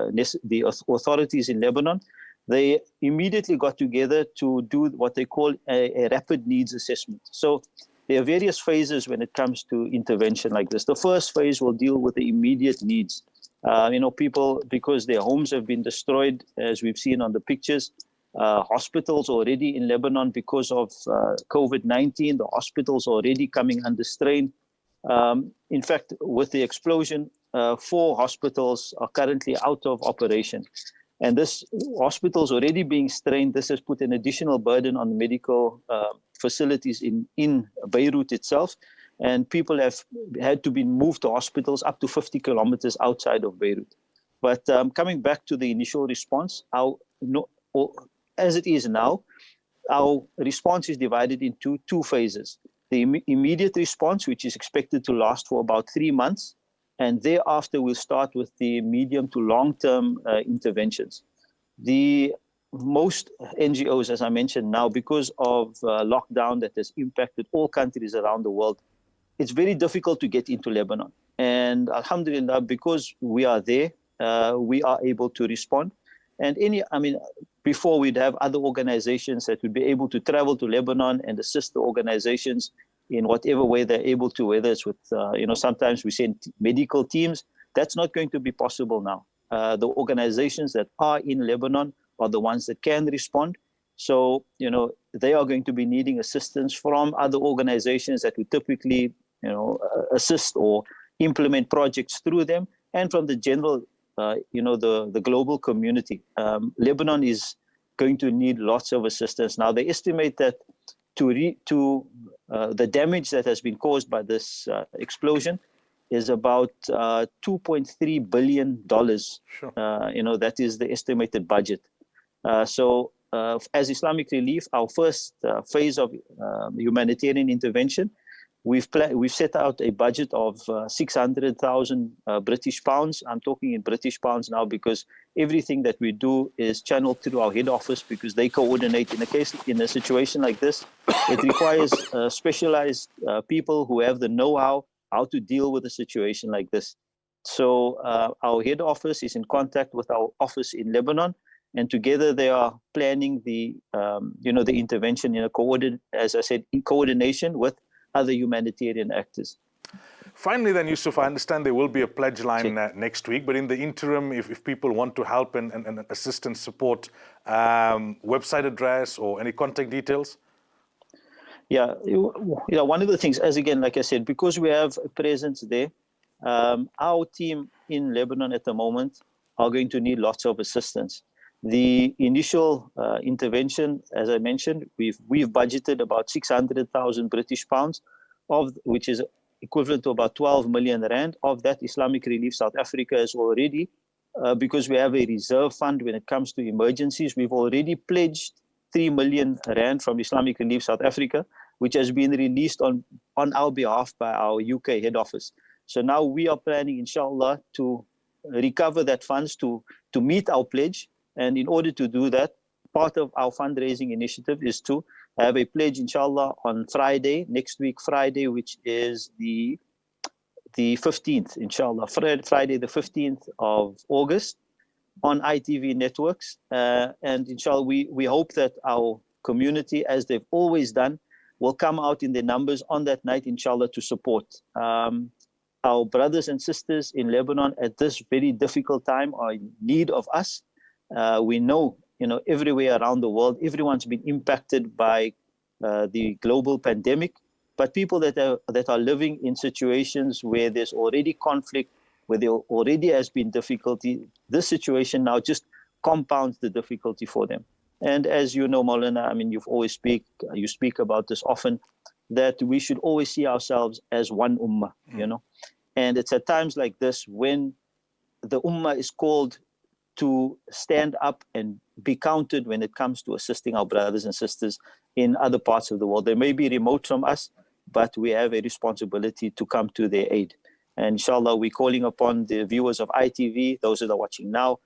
authorities in Lebanon. They immediately got together to do what they call a rapid needs assessment. So there are various phases when it comes to intervention like this. The first phase will deal with the immediate needs. People, because their homes have been destroyed, as we've seen on the pictures. Hospitals already in Lebanon because of COVID-19, the hospitals already coming under strain. In fact, with the explosion, 4 hospitals are currently out of operation. And this hospitals already being strained, this has put an additional burden on the medical facilities in Beirut itself. And people have had to be moved to hospitals up to 50 kilometers outside of Beirut. But coming back to the initial response, as it is now, our response is divided into 2 phases. The immediate response, which is expected to last for about 3 months, and thereafter we'll start with the medium to long-term interventions. The most NGOs, as I mentioned now, because of lockdown that has impacted all countries around the world, it's very difficult to get into Lebanon. And alhamdulillah, because we are there, we are able to respond. And before we'd have other organizations that would be able to travel to Lebanon and assist the organizations in whatever way they're able to, whether it's with, sometimes we send medical teams. That's not going to be possible now. The organizations that are in Lebanon are the ones that can respond. So, they are going to be needing assistance from other organizations that would typically, assist or implement projects through them, and from the general the global community. Lebanon is going to need lots of assistance. Now, they estimate that the damage that has been caused by this explosion is about $2.3 billion. Sure. That is the estimated budget. So as Islamic Relief, our first phase of humanitarian intervention, we've set out a budget of 600,000 British pounds. I'm talking in British pounds now because everything that we do is channeled through our head office because they coordinate. In a situation like this, it requires specialized people who have the know-how how to deal with a situation like this. So our head office is in contact with our office in Lebanon, and together they are planning the intervention in coordination with other humanitarian actors. Finally then, Yusuf, I understand there will be a pledge line next week, but in the interim, if people want to help and assist and support, website address or any contact details? Yeah, one of the things, like I said, because we have a presence there, our team in Lebanon at the moment are going to need lots of assistance. The initial intervention, as I mentioned, we've budgeted about 600,000 British pounds, which is equivalent to about 12 million rand. Of that, Islamic Relief South Africa is already, because we have a reserve fund when it comes to emergencies, we've already pledged 3 million rand from Islamic Relief South Africa, which has been released on our behalf by our UK head office. So now we are planning, inshallah, to recover that funds to meet our pledge. And in order to do that, part of our fundraising initiative is to have a pledge, inshallah, on Friday, next week Friday, which is the 15th, inshallah, Friday the 15th of August on ITV networks. And inshallah, we hope that our community, as they've always done, will come out in their numbers on that night, inshallah, to support our brothers and sisters in Lebanon at this very difficult time are in need of us. We know, everywhere around the world, everyone's been impacted by the global pandemic. But people that are living in situations where there's already conflict, where there already has been difficulty, this situation now just compounds the difficulty for them. And as you know, Moulana, I mean, you speak about this often, that we should always see ourselves as one ummah, And it's at times like this when the ummah is called to stand up and be counted when it comes to assisting our brothers and sisters in other parts of the world. They may be remote from us, but we have a responsibility to come to their aid. And inshallah, we're calling upon the viewers of ITV, those that are watching now,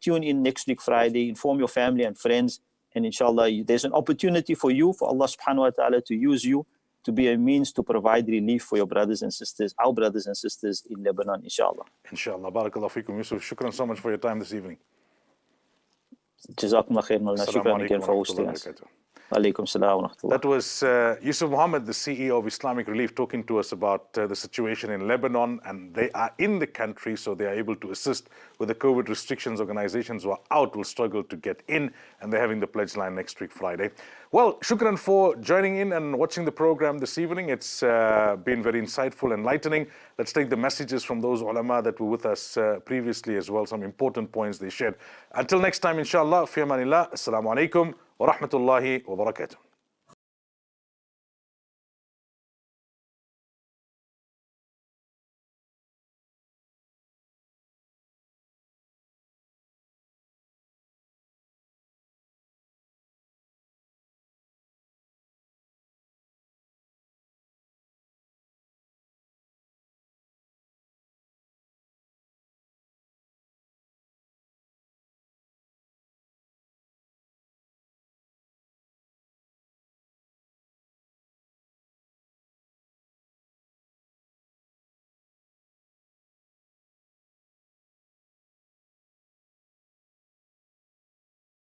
tune in next week Friday, inform your family and friends, and inshallah, there's an opportunity for you, for Allah subhanahu wa ta'ala to use you to be a means to provide relief for your brothers and sisters, our brothers and sisters in Lebanon, inshallah. Inshallah. Barakallahu feekum, Yusuf. Shukran so much for your time this evening. Jazakumullah khair, Moulana. Shukran again for hosting us. Alaikum salam wa rahmatullah. That was Yusuf Muhammad, the CEO of Islamic Relief, talking to us about the situation in Lebanon, and they are in the country, so they are able to assist with the COVID restrictions. Organizations who are out will struggle to get in, and they're having the pledge line next week Friday. Well, shukran for joining in and watching the program this evening. It's been very insightful, enlightening. Let's take the messages from those ulama that were with us previously as well, some important points they shared. Until next time, inshallah, fi amanillah, assalamu alaikum wa rahmatullahi wa barakatuh.